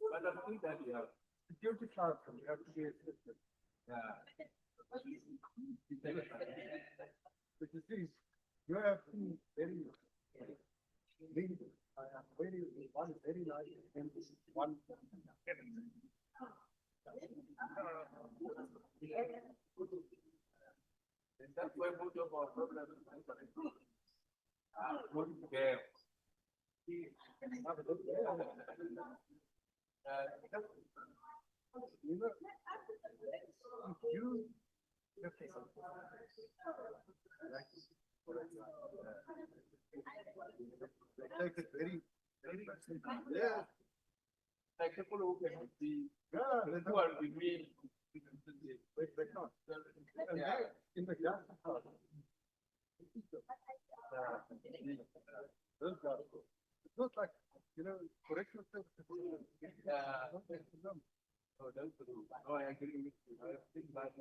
But I think that you have security classroom, you have to be assisted. Yeah. But you see, you have two very leaders. One very nice and one. And that's why most of our problems are going there. You know, if you okay, like it's very yeah. Like people who can see, yeah, who are with me, but not. Yeah, in the gas house. Those guys, it's not like, you know, correctional services. Yeah. Oh, that's true. Oh, I agree with you. I think that.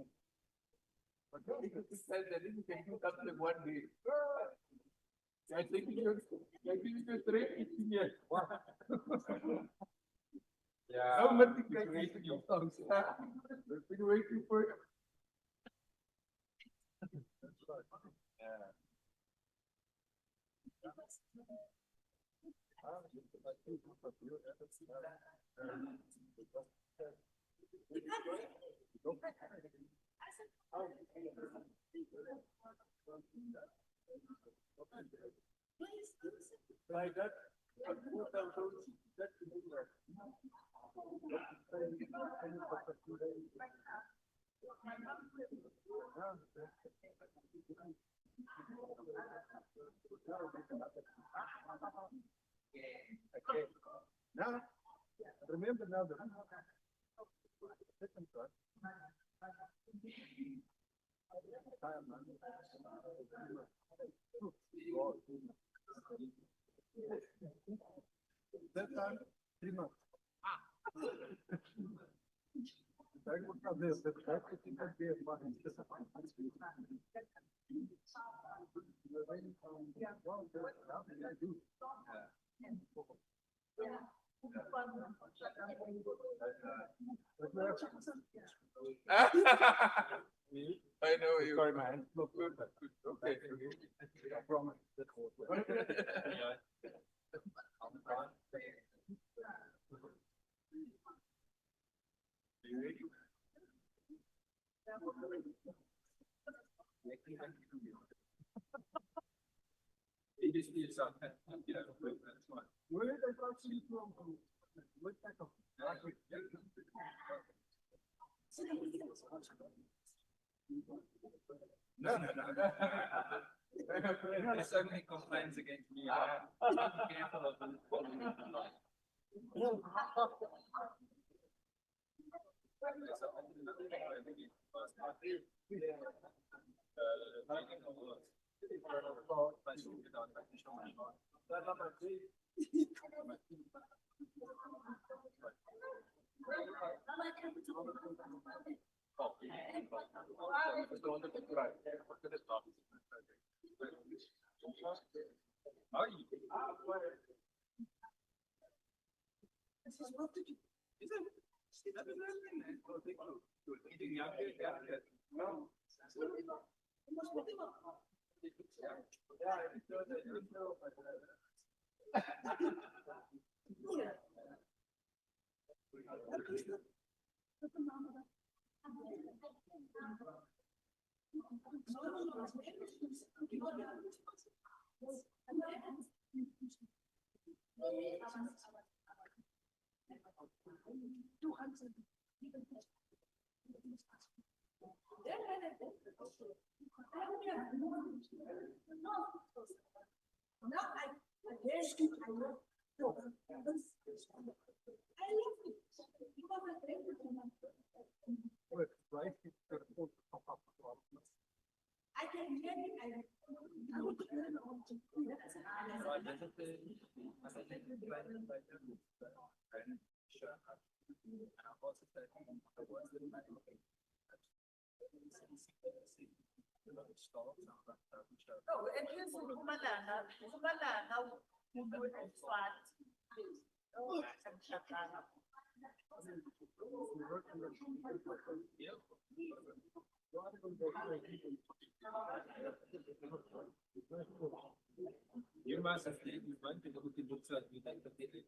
But don't you said that you can do something one day. I think you're 18 years. Yeah. How much you can wait for your songs? We've been waiting for it. That's right. Yeah. Like that, okay. Now, remember now the second part. That time, 3 months. That would not be a bit, that would not be a money. I know you. Sorry, man. Look good. Okay. I promise. You ready? It is still something. Yeah, that's fine. Where did I actually from? What type of? No. There are so many complaints against me. Be careful of them. You must have been one to go to books that we like to get it.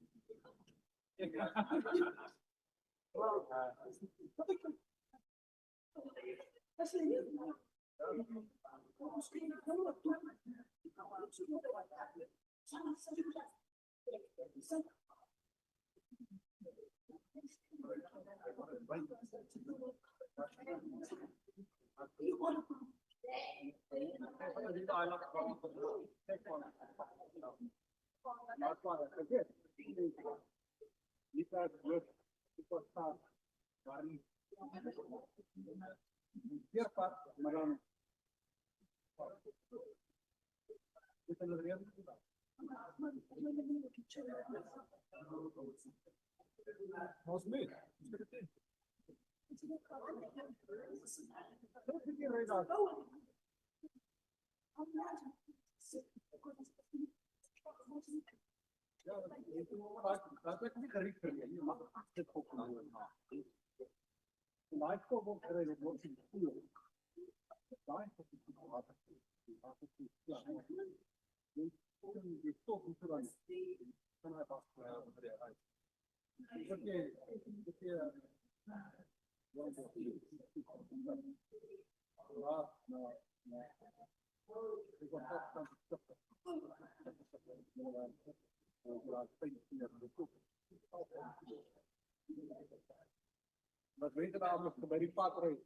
Maar weet je nou nog bij die patroon?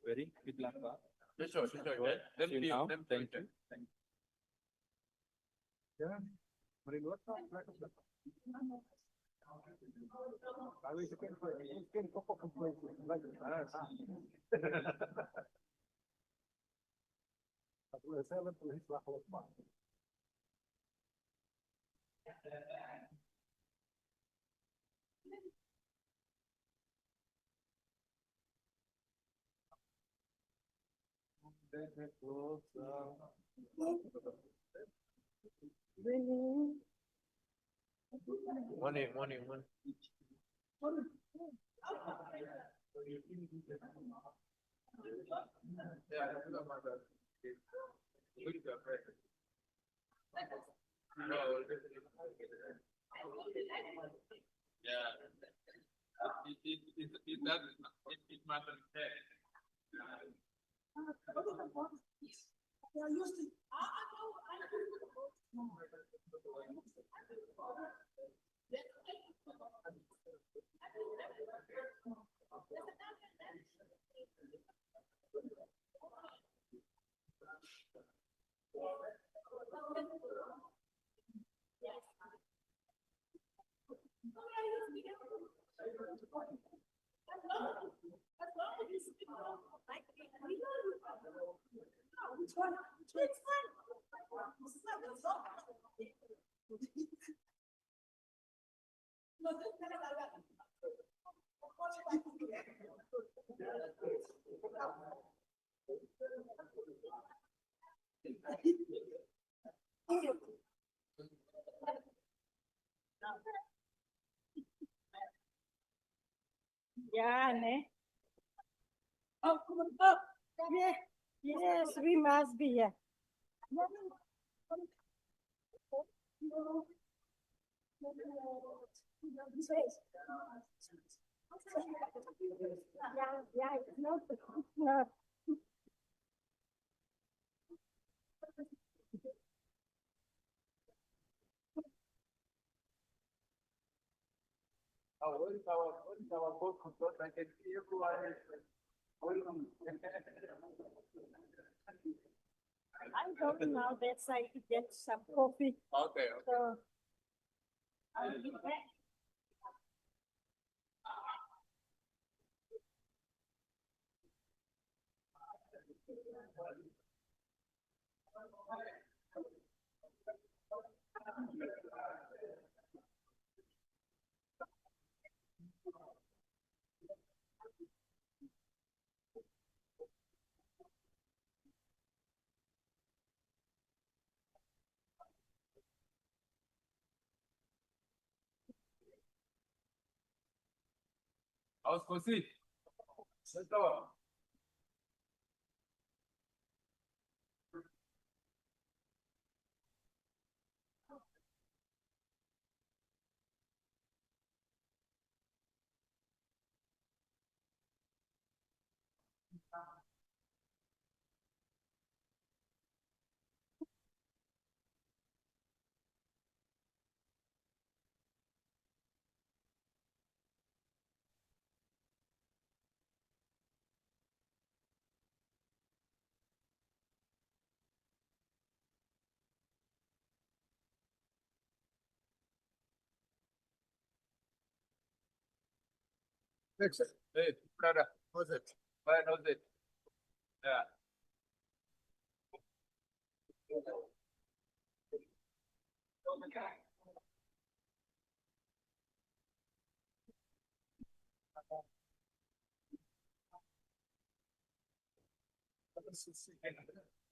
Very good luck. Sure. Then See you now. Thank you. Ja, maar in Noord-Frankrijk blijft het. Daar weet je kind toch op een plekje. Dat we zelf een politie lachen maken. One. It matters. Yeah, ne? Oh, come on, oh, yeah, yes, we must be here. Yeah, it's not. What is our board control? I can see everyone. I'm going now that side to get some coffee. Okay. So I'll be back. Vamos a conseguir. Então, Fix it. hey, brother, What's it? why not it? Yeah.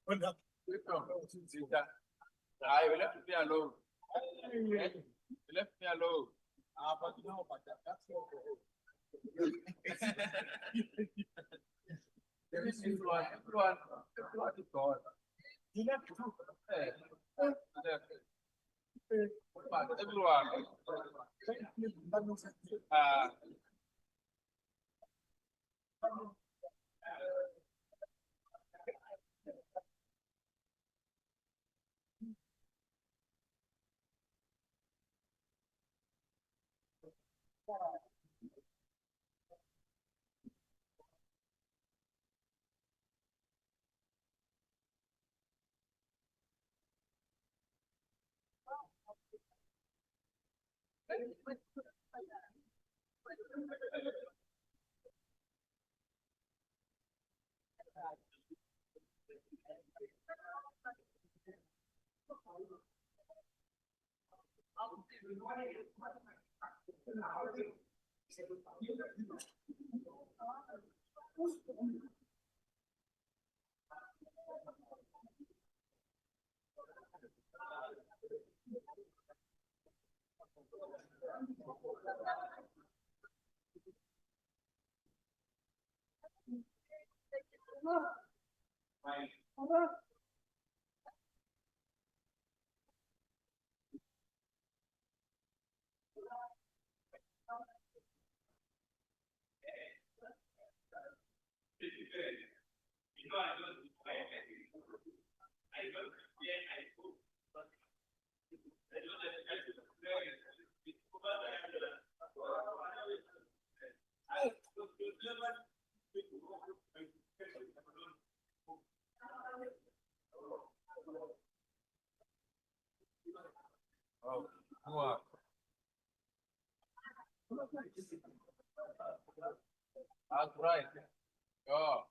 What up? I will left me alone. You left me alone. But no, but that's There is everyone is God. You left too. Everyone. Oh, wow. That's right. Oh.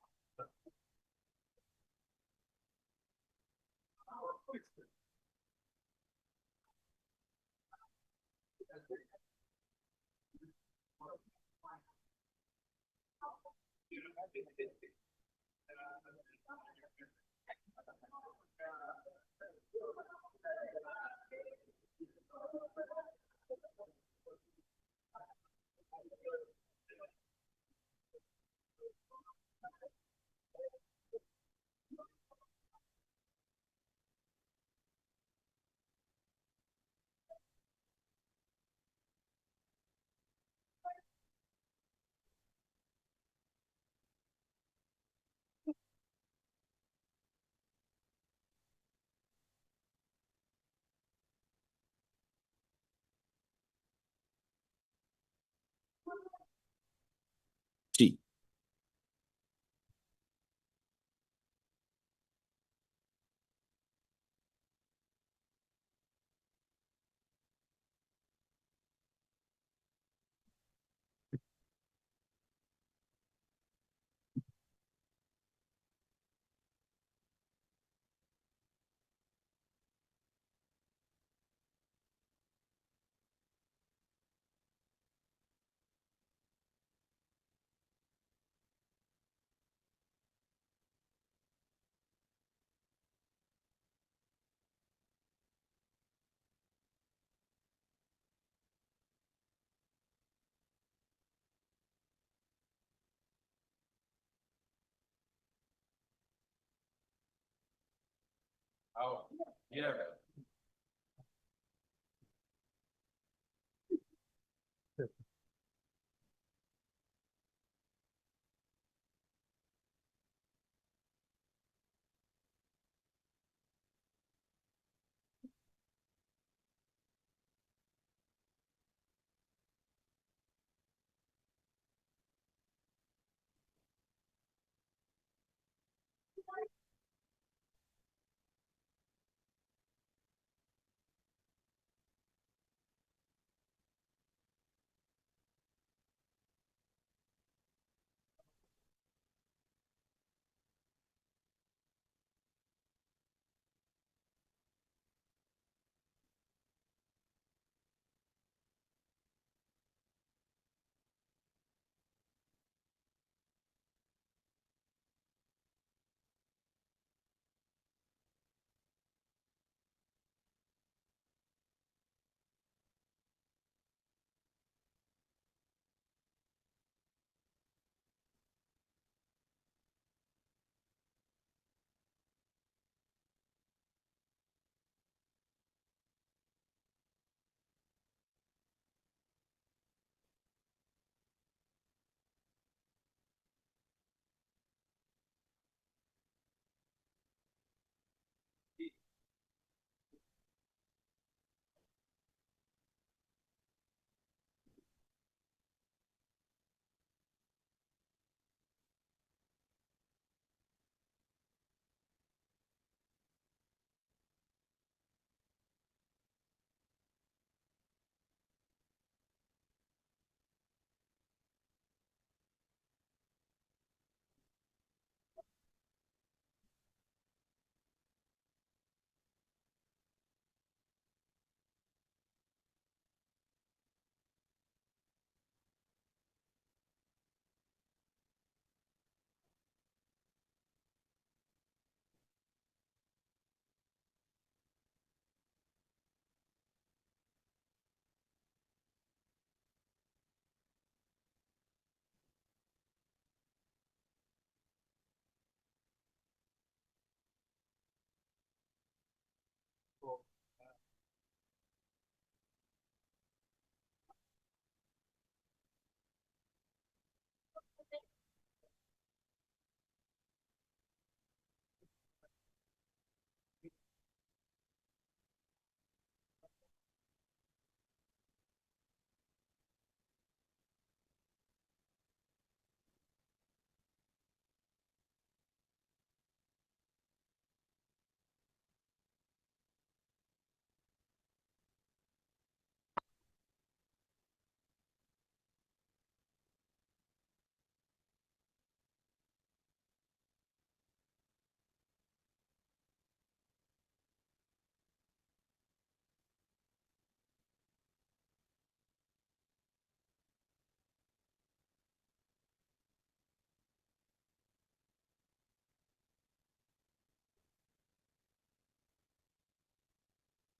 Yeah.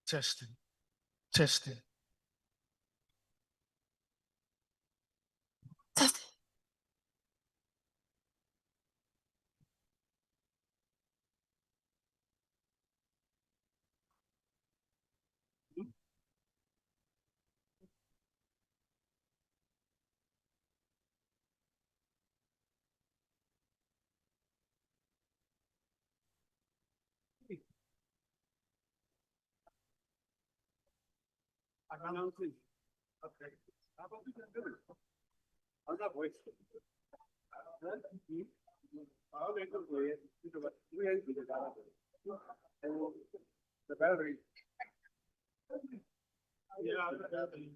Testing, testing. Announcing. Okay. How about we can do it? How's that voice? I'll make them play it. We ain't do the the battery. Yeah, the battery.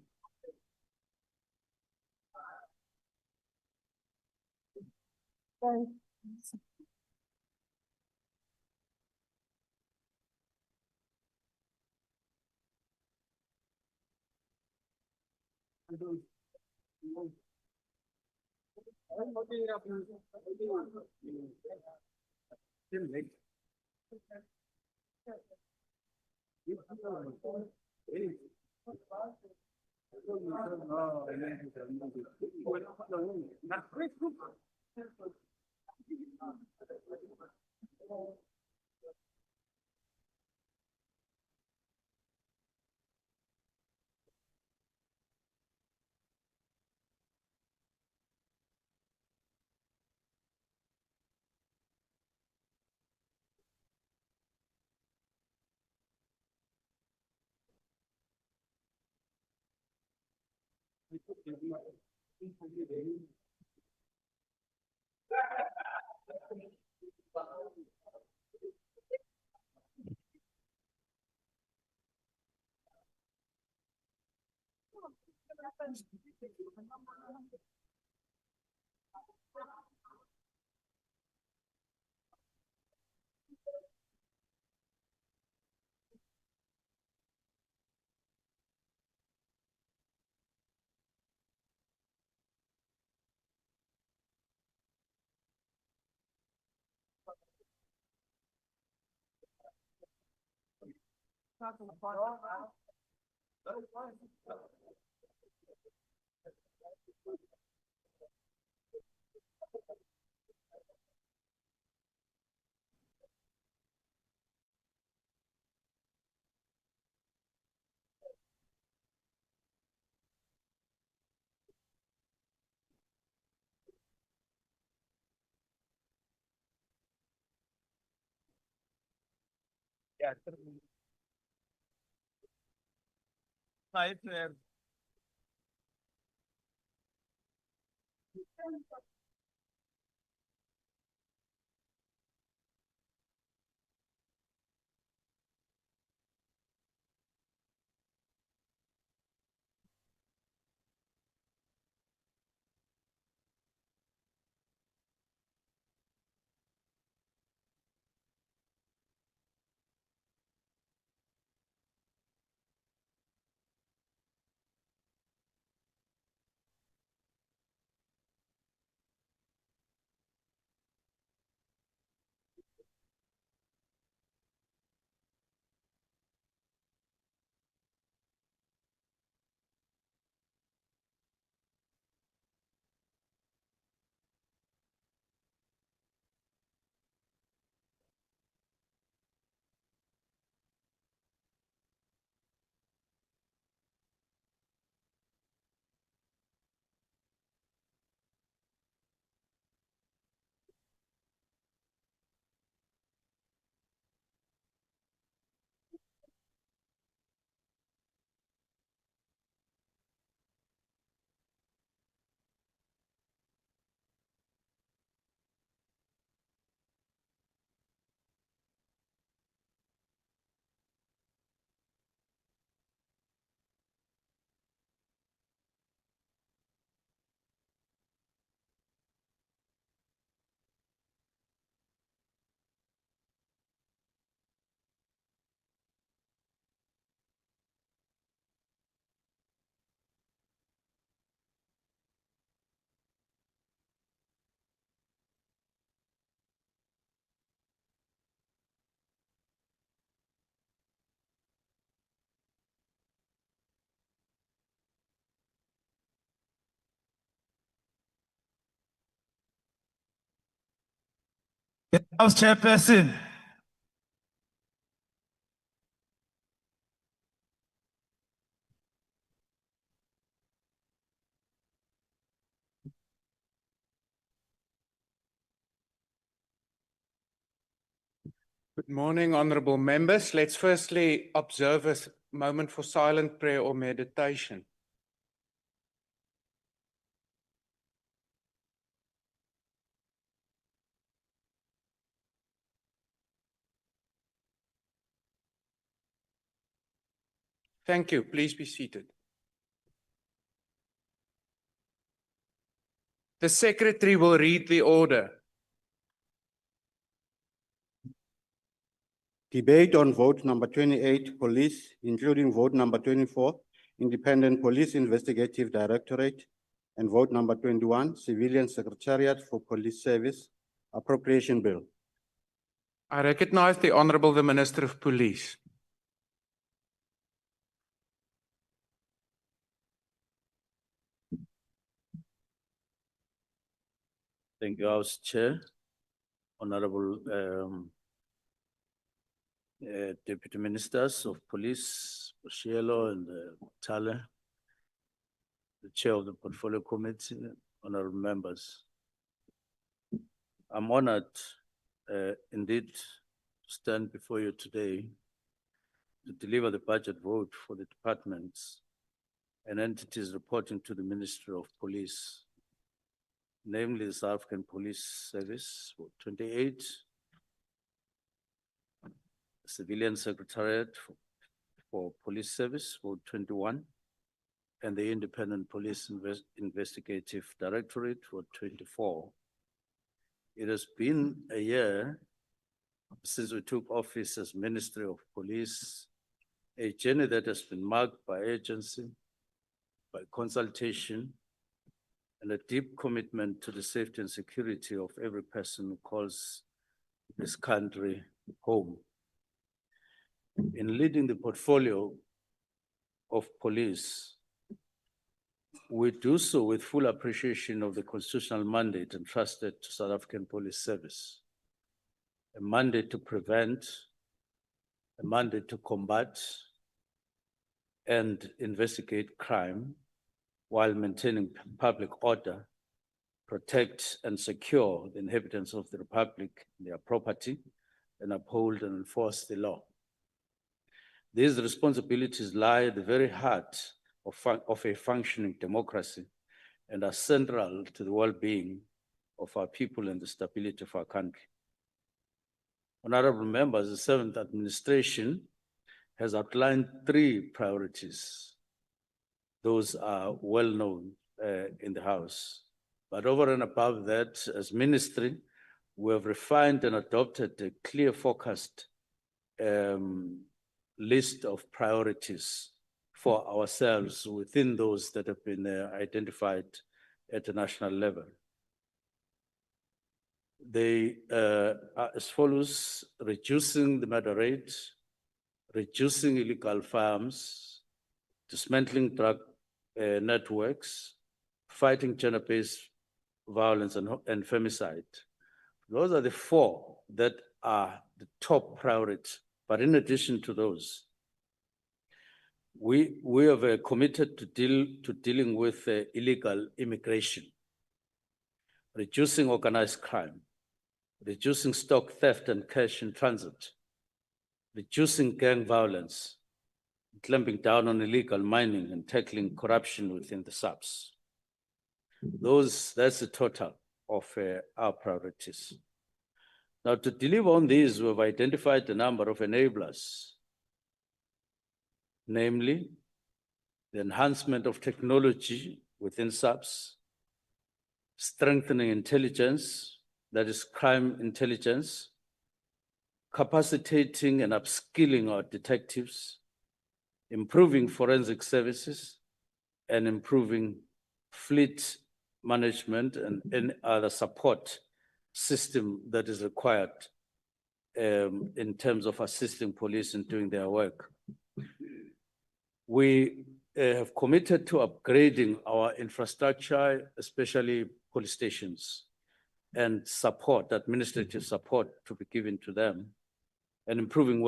Yeah. Five there. House Chairperson. Good morning, honorable members. Let's firstly observe a moment for silent prayer or meditation. Thank you. Please be seated. The Secretary will read the order. Debate on vote number 28, police, including vote number 24, Independent Police Investigative Directorate, and vote number 21, Civilian Secretariat for Police Service, Appropriation Bill. I recognize the Honorable the Minister of Police. Thank you, House Chair. Honorable Deputy Ministers of Police, Oshielo and Tale, the Chair of the Portfolio Committee, honorable members. I'm honored indeed to stand before you today to deliver the budget vote for the departments and entities reporting to the Ministry of Police, namely the South African Police Service for 28, Civilian Secretariat for Police Service for 21, and the Independent Police Investigative Directorate for 24. It has been a year since we took office as Ministry of Police, a journey that has been marked by agency, by consultation, and a deep commitment to the safety and security of every person who calls this country home. In leading the portfolio of police, we do so with full appreciation of the constitutional mandate entrusted to South African Police Service. A mandate to prevent, a mandate to combat and investigate crime while maintaining public order, protect and secure the inhabitants of the Republic, their property, and uphold and enforce the law. These responsibilities lie at the very heart of a functioning democracy and are central to the well-being of our people and the stability of our country. Honorable members, the 7th administration has outlined 3 priorities. Those are well known in the House. But over and above that, as ministry, we have refined and adopted a clear focused list of priorities for ourselves within those that have been identified at a national level. They are as follows: reducing the murder rate, reducing illegal firearms, dismantling drug networks, fighting gender-based violence and femicide. Those are the 4 that are the top priorities. But in addition to those, we have committed to dealing with illegal immigration, reducing organized crime, reducing stock theft and cash in transit, reducing gang violence, clamping down on illegal mining and tackling corruption within the SAPS. That's the total of our priorities. Now, to deliver on these, we've identified a number of enablers, namely the enhancement of technology within SAPS, strengthening intelligence, that is crime intelligence, capacitating and upskilling our detectives, improving forensic services, and improving fleet management and any other support system that is required in terms of assisting police in doing their work. We have committed to upgrading our infrastructure, especially police stations, and support, administrative support to be given to them, and improving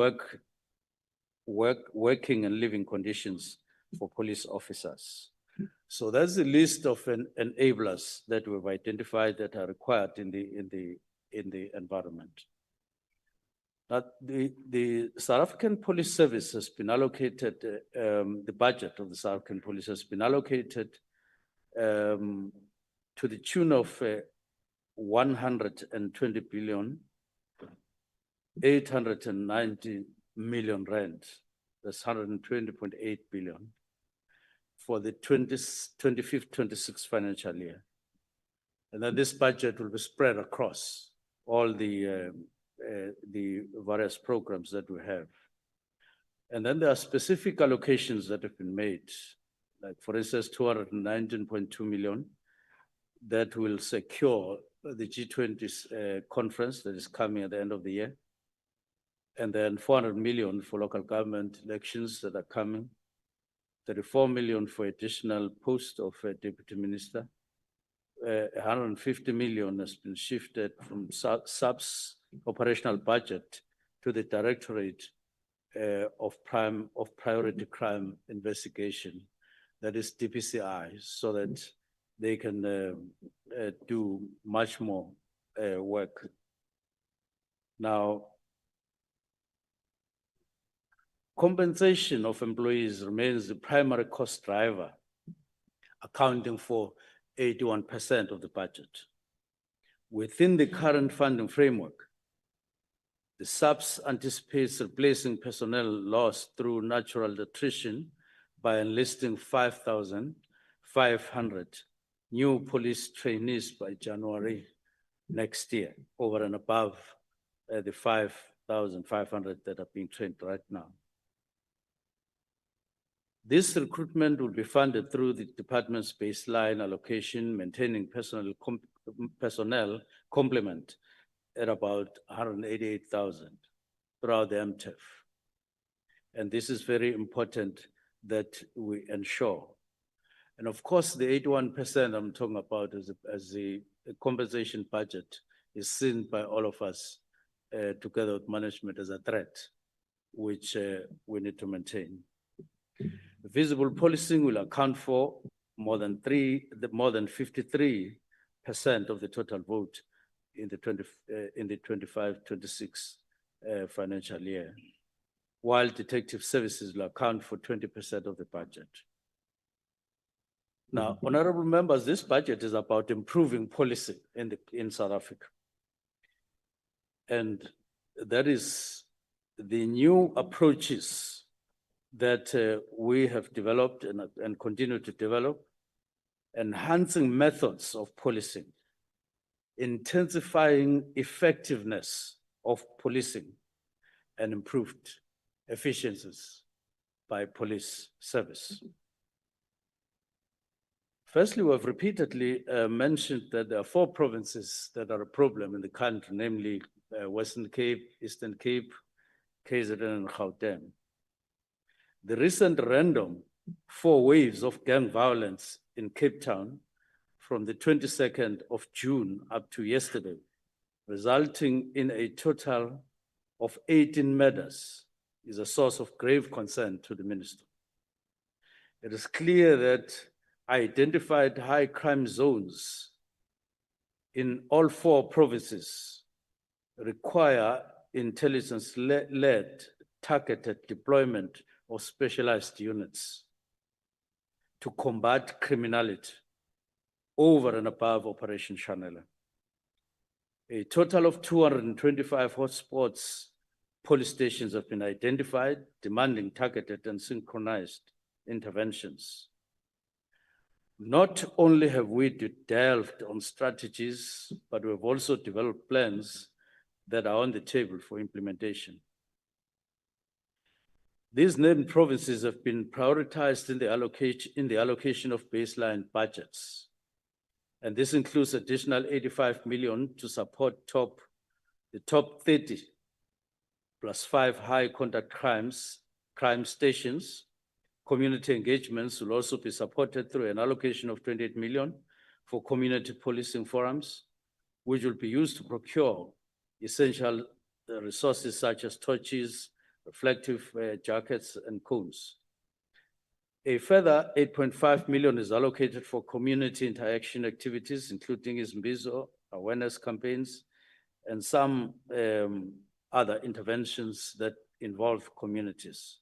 working and living conditions for police officers. So that's the list of enablers that we've identified that are required in the environment. Now, the South African Police Service has been allocated, the budget of the South African Police has been allocated to the tune of 120 billion, 890 million rand. That's 120.8 billion for the 25-26 financial year. And then this budget will be spread across all the various programs that we have. And then there are specific allocations that have been made, like for instance, 219.2 million that will secure the G20 conference that is coming at the end of the year. And then 400 million for local government elections that are coming, 34 million for additional post of a deputy minister. 150 million has been shifted from SAPS operational budget to the Directorate of Priority Crime Investigation, that is DPCI, so that they can do much more work. Now, compensation of employees remains the primary cost driver accounting for 81% of the budget. Within the current funding framework, the SAPS anticipates replacing personnel lost through natural attrition by enlisting 5,500 new police trainees by January next year, over and above the 5,500 that are being trained right now. This recruitment will be funded through the department's baseline allocation, maintaining personnel complement at about 188,000 throughout the MTEF. And this is very important that we ensure. And of course, the 81% I'm talking about as the compensation budget is seen by all of us together with management as a threat, which we need to maintain. Visible policing will account for more than 53% of the total vote in the 25-26 financial year, while detective services will account for 20% of the budget. Now, honorable members, this budget is about improving policy in South Africa. And that is the new approaches that we have developed and continue to develop, enhancing methods of policing, intensifying effectiveness of policing, and improved efficiencies by police service. Firstly, we have repeatedly mentioned that there are 4 provinces that are a problem in the country, namely Western Cape, Eastern Cape, KZN, and Gauteng. The recent random 4 waves of gang violence in Cape Town from the 22nd of June up to yesterday, resulting in a total of 18 murders, is a source of grave concern to the minister. It is clear that identified high crime zones in all 4 provinces require intelligence-led targeted deployment of specialized units to combat criminality over and above Operation Chanela. A total of 225 hotspots police stations have been identified, demanding targeted and synchronized interventions. Not only have we delved on strategies, but we have also developed plans that are on the table for implementation. These named provinces have been prioritized in the allocation of baseline budgets. And this includes additional 85 million to support the top 30 plus 5 high contact crime stations. Community engagements will also be supported through an allocation of 28 million for community policing forums, which will be used to procure essential resources such as torches, reflective jackets, and cones. A further 8.5 million is allocated for community interaction activities, including Izimbizo, awareness campaigns, and some other interventions that involve communities.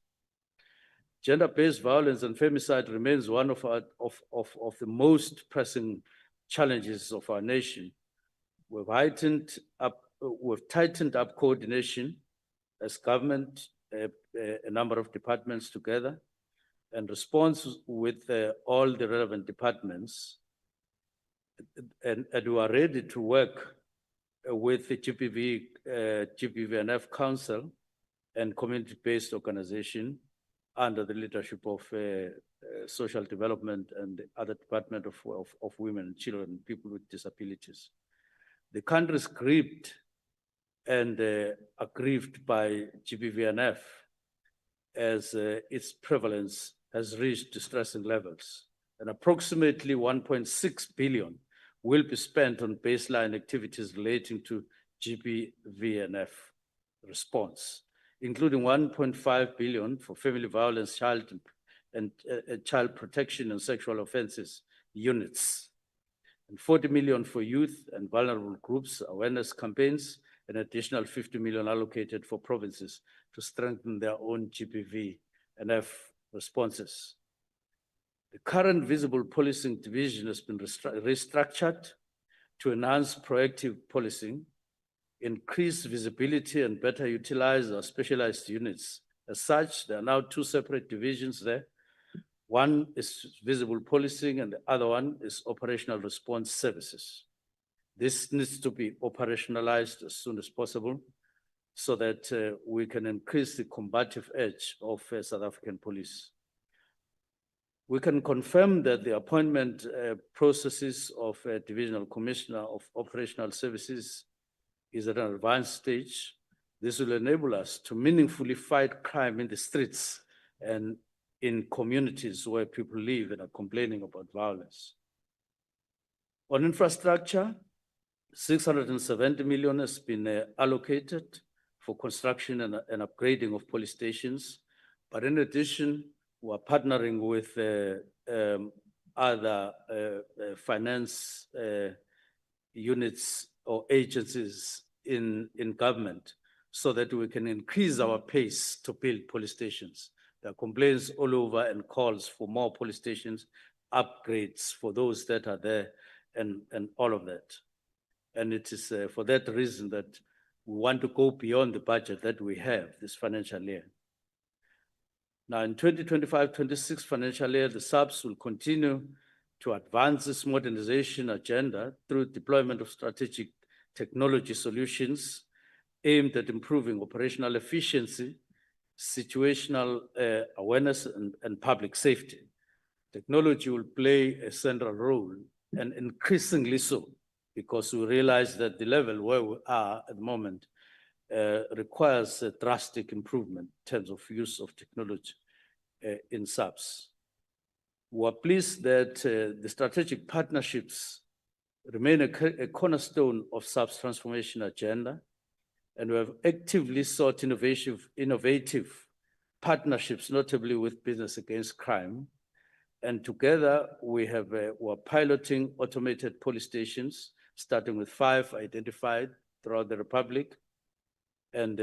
Gender-based violence and femicide remains one of the most pressing challenges of our nation. We've tightened up coordination as government, a number of departments together, and response with all the relevant departments. And we are ready to work with the GBVNF Council and community-based organization under the leadership of Social Development and the other Department of Women and Children and People with Disabilities. The country is grieved and aggrieved by GBVNF as its prevalence has reached distressing levels, and approximately 1.6 billion will be spent on baseline activities relating to GBVNF response, including 1.5 billion for family violence, child protection and sexual offenses units, and 40 million for youth and vulnerable groups awareness campaigns, an additional 50 million allocated for provinces to strengthen their own GBVNF responses. The current visible policing division has been restructured to enhance proactive policing, increase visibility, and better utilize our specialized units. As such, there are now two separate divisions there. One is visible policing and the other one is operational response services. This needs to be operationalized as soon as possible so that we can increase the combative edge of South African police. We can confirm that the appointment processes of a Divisional Commissioner of Operational Services is at an advanced stage. This will enable us to meaningfully fight crime in the streets and in communities where people live and are complaining about violence. On infrastructure, 670 million has been allocated for construction and upgrading of police stations. But in addition, we're partnering with other finance units or agencies in government so that we can increase our pace to build police stations. There are complaints all over and calls for more police stations, upgrades for those that are there, and all of that. And it is for that reason that we want to go beyond the budget that we have this financial year. Now, in 2025-26 financial year, the SAPS will continue to advance this modernization agenda through deployment of strategic technology solutions aimed at improving operational efficiency, situational awareness, and public safety. Technology will play a central role, and increasingly so, because we realize that the level where we are at the moment requires a drastic improvement in terms of use of technology in SAPS. We are pleased that the strategic partnerships remain a cornerstone of SAPS transformation agenda, and we have actively sought innovative partnerships, notably with Business Against Crime. And together we're piloting automated police stations, starting with 5 identified throughout the Republic, and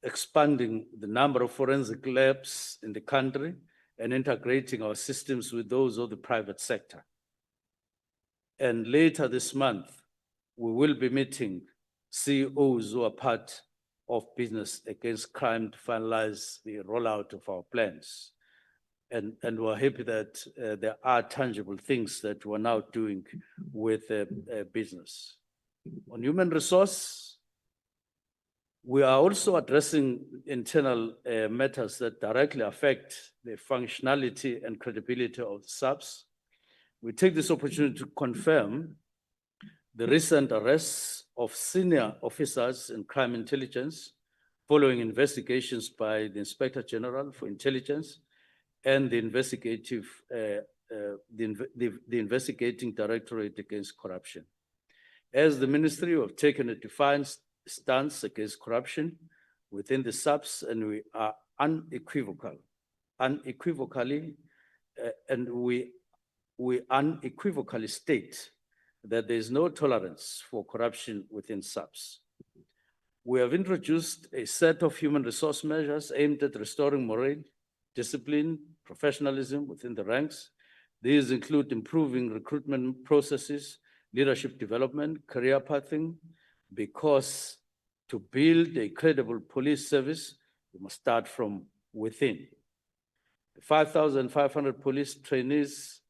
expanding the number of forensic labs in the country and integrating our systems with those of the private sector. And later this month, we will be meeting CEOs who are part of Business Against Crime to finalize the rollout of our plans. And we're happy that there are tangible things that we're now doing with business. On human resource, we are also addressing internal matters that directly affect the functionality and credibility of the SAPS. We take this opportunity to confirm the recent arrests of senior officers in crime intelligence following investigations by the Inspector General for Intelligence and the investigating Directorate against Corruption. As the Ministry, we have taken a defined stance against corruption within the SAPS, and we are unequivocally state that there is no tolerance for corruption within SAPS. We have introduced a set of human resource measures aimed at restoring morale, discipline, professionalism within the ranks. These include improving recruitment processes, leadership development, career pathing, because to build a credible police service, you must start from within. The 5,500 police trainees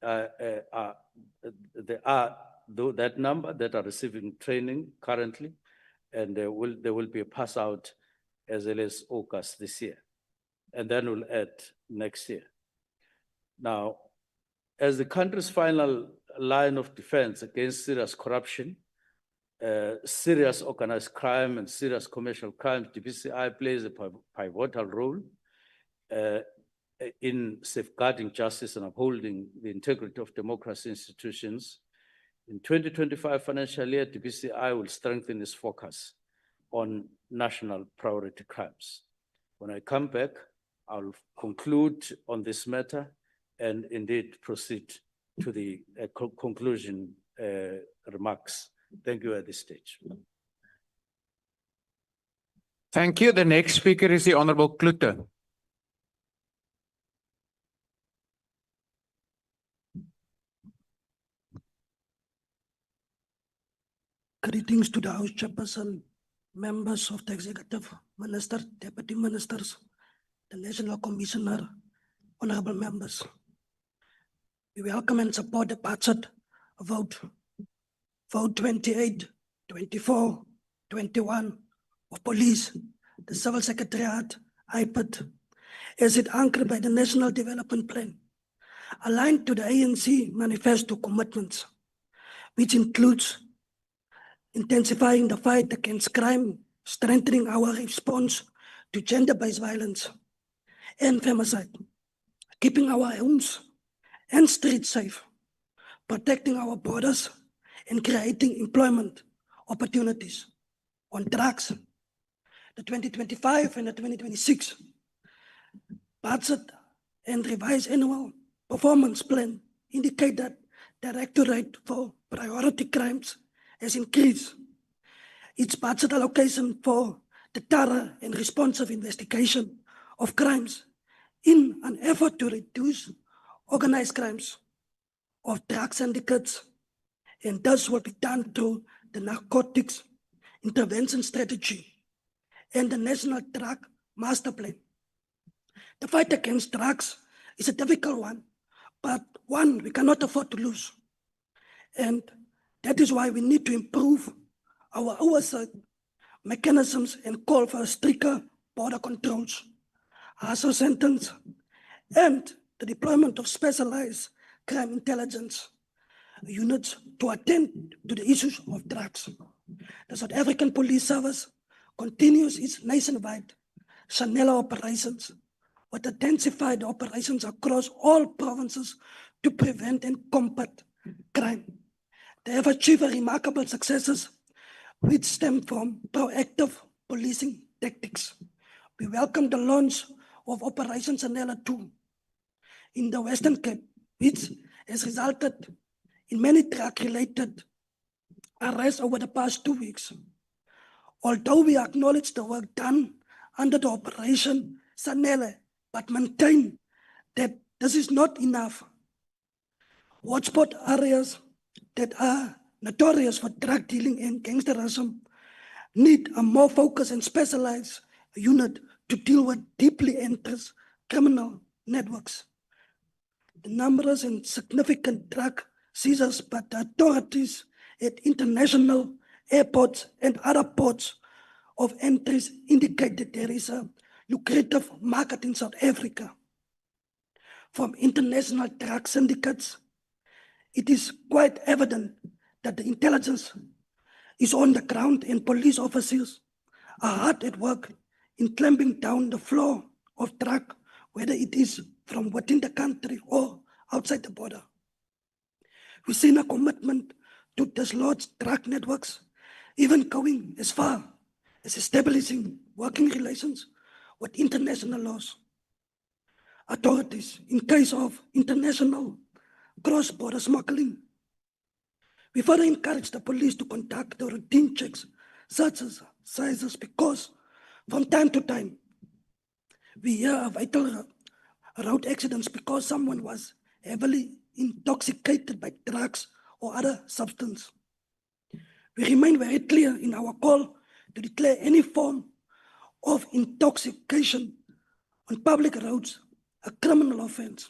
there are that number that are receiving training currently, and there will be a pass out as early as August this year, and then we'll add next year. Now, as the country's final line of defense against serious corruption, serious organized crime, and serious commercial crime, DPCI plays a pivotal role in safeguarding justice and upholding the integrity of democracy institutions. In 2025 financial year, DPCI will strengthen its focus on national priority crimes. When I come back, I'll conclude on this matter and indeed proceed to the conclusion remarks. Thank you at this stage. Thank you. The next speaker is the Honorable Klute. Greetings to the House Chairperson, members of the Executive, Minister, Deputy Ministers, the National Commissioner, honorable members. We welcome and support the budget vote 28, 24, 21 of Police, the Civil Secretariat, IPIT, as it anchored by the National Development Plan, aligned to the ANC manifesto commitments, which includes intensifying the fight against crime, strengthening our response to gender-based violence and femicide, keeping our homes and streets safe, protecting our borders, and creating employment opportunities. On drugs, the 2025 and the 2026 budget and revised annual performance plan indicate that Directorate for Priority Crimes has increased its budget allocation for the thorough and responsive investigation of crimes in an effort to reduce organized crimes of drug syndicates, and thus will be done through the Narcotics Intervention Strategy and the National Drug Master Plan. The fight against drugs is a difficult one, but one we cannot afford to lose. And that is why we need to improve our oversight mechanisms and call for stricter border controls, harsher sentence, and the deployment of specialized crime intelligence units to attend to the issues of drugs. The South African Police Service continues its nationwide Chanela operations with intensified operations across all provinces to prevent and combat crime. They have achieved remarkable successes which stem from proactive policing tactics. We welcome the launch of Operation Chanela 2 in the Western Cape, which has resulted in many drug-related arrests over the past 2 weeks. Although we acknowledge the work done under the Operation Chanela, but maintain that this is not enough. Hotspot areas that are notorious for drug dealing and gangsterism need a more focused and specialized unit to deal with deeply entrenched criminal networks. The numerous and significant drug seizures by the authorities at international airports and other ports of entries indicate that there is a lucrative market in South Africa. From international drug syndicates, it is quite evident that the intelligence is on the ground and police officers are hard at work in clamping down the flow of drug, whether it is from within the country or outside the border. We've seen a commitment to dislodge drug networks, even going as far as establishing working relations with international laws. Authorities, in case of international cross-border smuggling, we further encourage the police to conduct the routine checks, such as sizes, because from time to time, we hear of vital road accidents because someone was heavily intoxicated by drugs or other substance. We remain very clear in our call to declare any form of intoxication on public roads a criminal offense.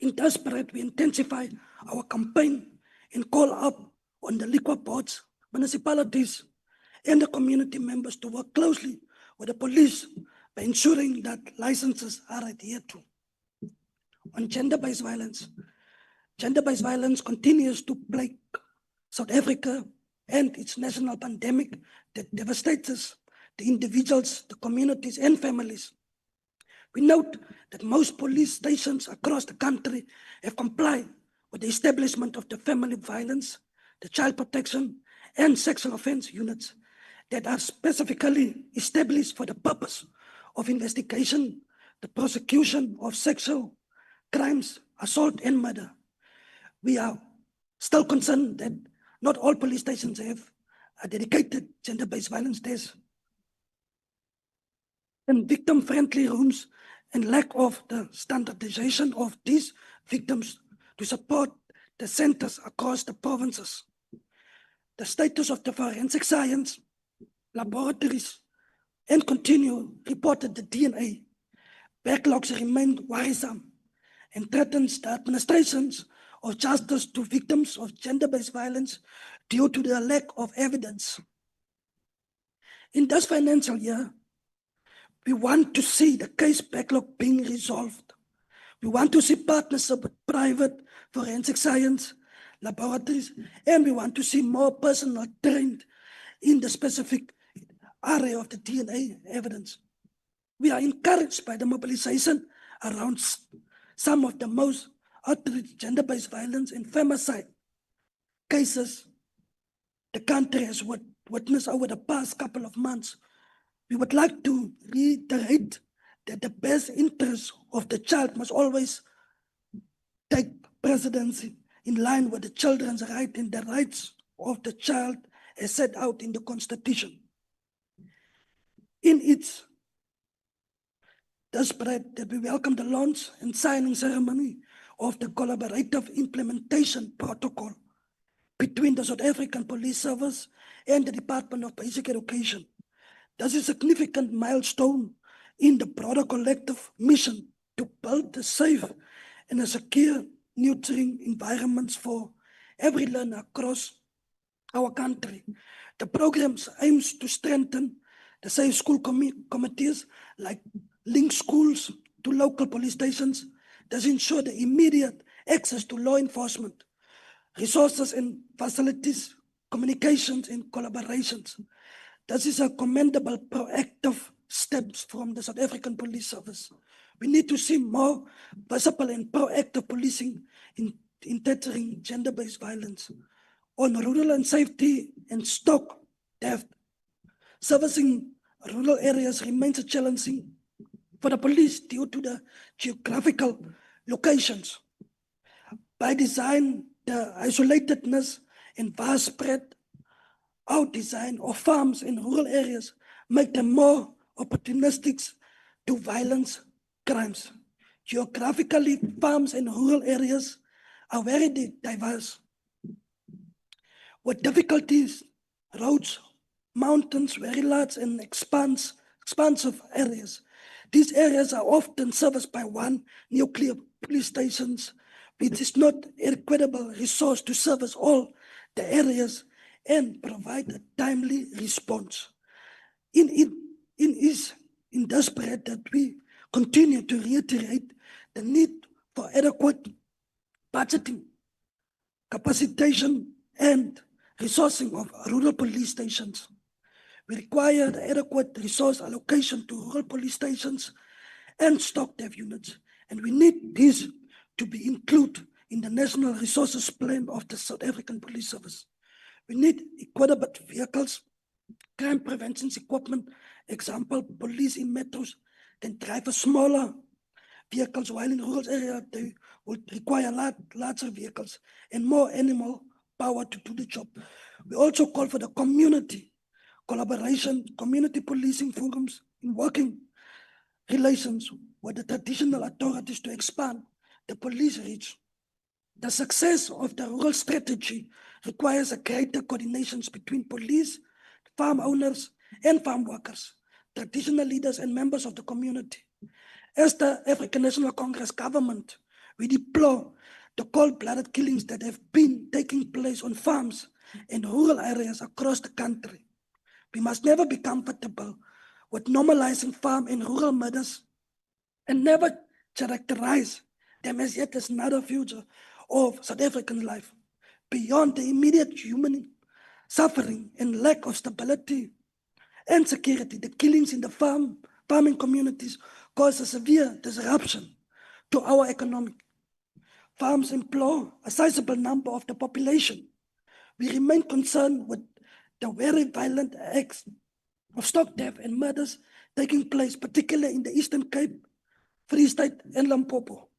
In that spirit, we intensify our campaign and call up on the liquor boards, municipalities, and the community members to work closely with the police by ensuring that licenses are adhered to. On gender-based violence continues to plague South Africa and its national pandemic that devastates the individuals, the communities, and families. We note that most police stations across the country have complied with the establishment of the family violence, the child protection, and sexual offense units that are specifically established for the purpose of investigation, the prosecution of sexual crimes, assault, and murder. We are still concerned that not all police stations have a dedicated gender-based violence desk and victim-friendly rooms, and lack of the standardization of these victims to support the centers across the provinces. the status of the forensic science laboratories and continue reported the DNA. Backlogs remain worrisome and threatens the administrations of justice to victims of gender-based violence due to the lack of evidence. In this financial year, we want to see the case backlog being resolved. We want to see partnership with private forensic science laboratories, and we want to see more personnel trained in the specific area of the DNA evidence. We are encouraged by the mobilization around some of the most outraged gender-based violence and femicide cases the country has witnessed over the past couple of months. We would like to reiterate that the best interest of the child must always take precedence in line with the children's right and the rights of the child as set out in the Constitution. In its spread that we welcome the launch and signing ceremony of the collaborative implementation protocol between the South African Police Service and the Department of Basic Education. This is a significant milestone in the broader collective mission to build a safe and a secure, nurturing environments for every learner across our country. The program aims to strengthen the safe school committees, like link schools to local police stations, that ensure the immediate access to law enforcement, resources and facilities, communications and collaborations. This is a commendable proactive steps from the South African Police Service. We need to see more visible and proactive policing in tackling gender-based violence. On rural and safety and stock theft, servicing rural areas remains challenging for the police due to the geographical locations. By design, the isolatedness and vast spread out design of farms in rural areas make them more opportunistic to violence crimes. Geographically, farms in rural areas are very diverse, with difficulties, roads, mountains, very large and expansive areas. These areas are often serviced by one nuclear police stations, which is not equitable resource to service all the areas and provide a timely response. In this spread that we continue to reiterate the need for adequate budgeting, capacitation, and resourcing of rural police stations. We require the adequate resource allocation to rural police stations and stock theft units, and we need this to be included in the National Resources Plan of the South African Police Service. We need equitable vehicles, crime prevention equipment. Example, police in metros can drive a smaller vehicles, while in rural areas they would require larger vehicles and more animal power to do the job. We also call for the community collaboration, community policing forums in working relations with the traditional authorities to expand the police reach. The success of the rural strategy requires a greater coordination between police, farm owners, and farm workers, traditional leaders, and members of the community. As the African National Congress government, we deplore the cold-blooded killings that have been taking place on farms in rural areas across the country. We must never be comfortable with normalizing farm and rural murders and never characterize them as yet as another future of South African life. Beyond the immediate human suffering and lack of stability and security, the killings in the farming communities cause a severe disruption to our economy. Farms employ a sizable number of the population. We remain concerned with the very violent acts of stock theft and murders taking place, particularly in the Eastern Cape, Free State, and Limpopo.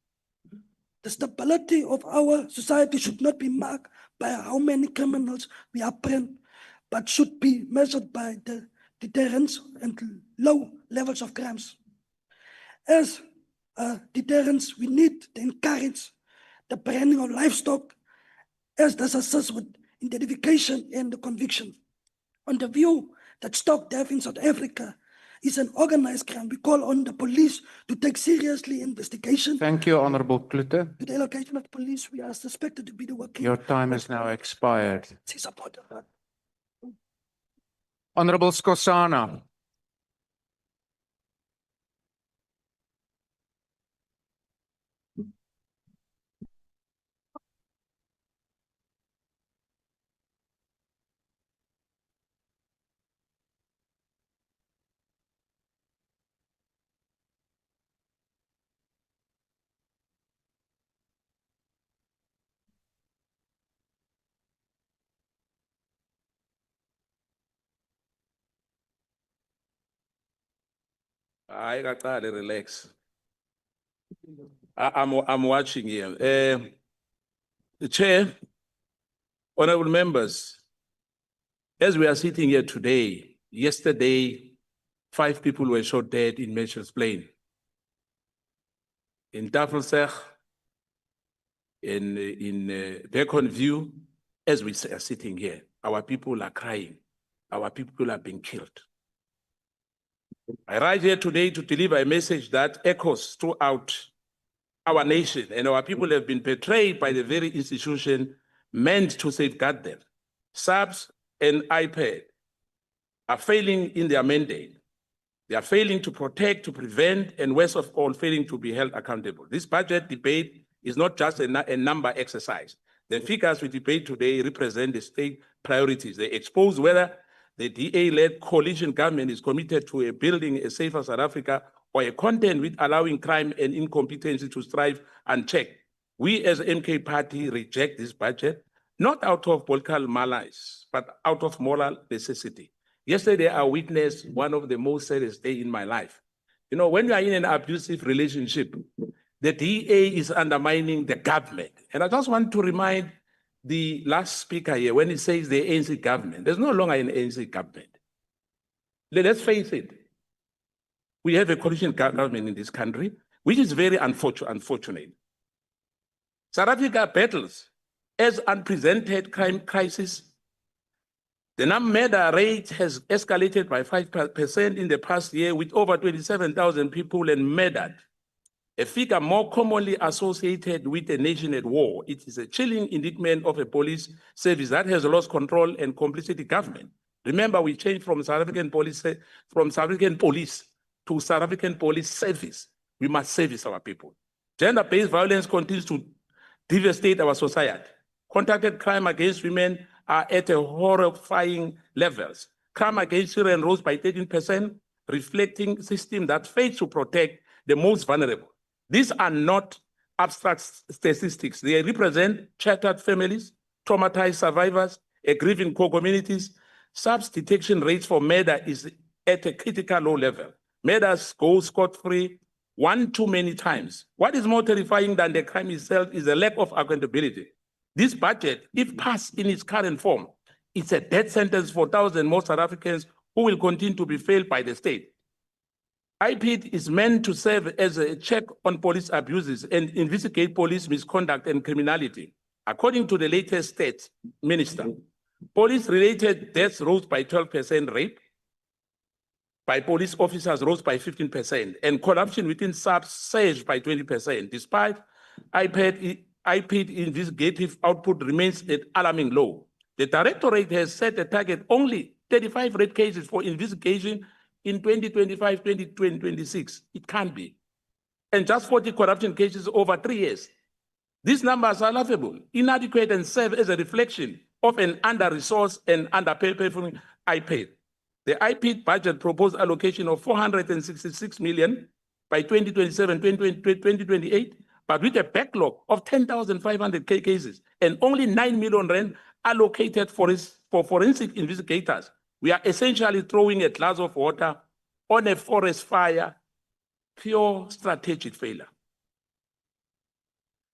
The stability of our society should not be marked by how many criminals we apprehend, but should be measured by the deterrence and low levels of crimes. As deterrence, we need to encourage the branding of livestock, as this assists with identification, and the conviction. On the view that stock theft in South Africa is an organized crime, we call on the police to take seriously investigation. Thank you, Honorable Klute. To the allocation of police, we are suspected to be the working. Your time has now expired. See support of that. Honorable Skosana. I got to relax. I'm watching here. The chair, honorable members, as we are sitting here today, yesterday, 5 people were shot dead in Mitchell's Plain. In Tafelsig, in Beacon View, as we are sitting here, our people are crying. Our people are being killed. I rise here today to deliver a message that echoes throughout our nation, and our people have been betrayed by the very institution meant to safeguard them. SAPS and IPAD are failing in their mandate. They are failing to protect, to prevent, and worst of all, failing to be held accountable. This budget debate is not just a number exercise. The figures we debate today represent the state priorities. They expose whether the DA-led coalition government is committed to building a safer South Africa or a content with allowing crime and incompetency to strive unchecked. We as MK Party reject this budget, not out of political malice, but out of moral necessity. Yesterday, I witnessed one of the most saddest days in my life. You know, when you are in an abusive relationship, the DA is undermining the government. And I just want to remind the last speaker here, when he says the ANC government, there's no longer an ANC government. Let's face it. We have a coalition government in this country, which is very unfortunate. South Africa battles as unprecedented crime crisis. The murder rate has escalated by 5% in the past year, with over 27,000 people murdered. A figure more commonly associated with a nation at war. It is a chilling indictment of a police service that has lost control and complicity government. Remember, we changed from South African police to South African police service. We must service our people. Gender-based violence continues to devastate our society. Contracted crime against women are at a horrifying levels. Crime against children rose by 13%, reflecting a system that fails to protect the most vulnerable. These are not abstract statistics. They represent shattered families, traumatized survivors, grieving core communities. SAPS detection rates for murder is at a critical low level. Murders go scot-free one too many times. What is more terrifying than the crime itself is the lack of accountability. This budget, if passed in its current form, it's a death sentence for thousands more South Africans who will continue to be failed by the state. IPID is meant to serve as a check on police abuses and investigate police misconduct and criminality. According to the latest state minister, police-related deaths rose by 12%, rape by police officers rose by 15%, and corruption within SAPS surged by 20%. Despite IPID investigative output remains at alarming low. The Directorate has set a target only 35 rape cases for investigation in 2025-2026. It can't be. And just 40 corruption cases over 3 years. These numbers are laughable, inadequate, and serve as a reflection of an under-resourced and underperforming IPID. The IPID budget proposed allocation of 466 million by 2027-2028, but with a backlog of 10,500 cases and only 9 million rand allocated for forensic investigators. We are essentially throwing a glass of water on a forest fire, pure strategic failure.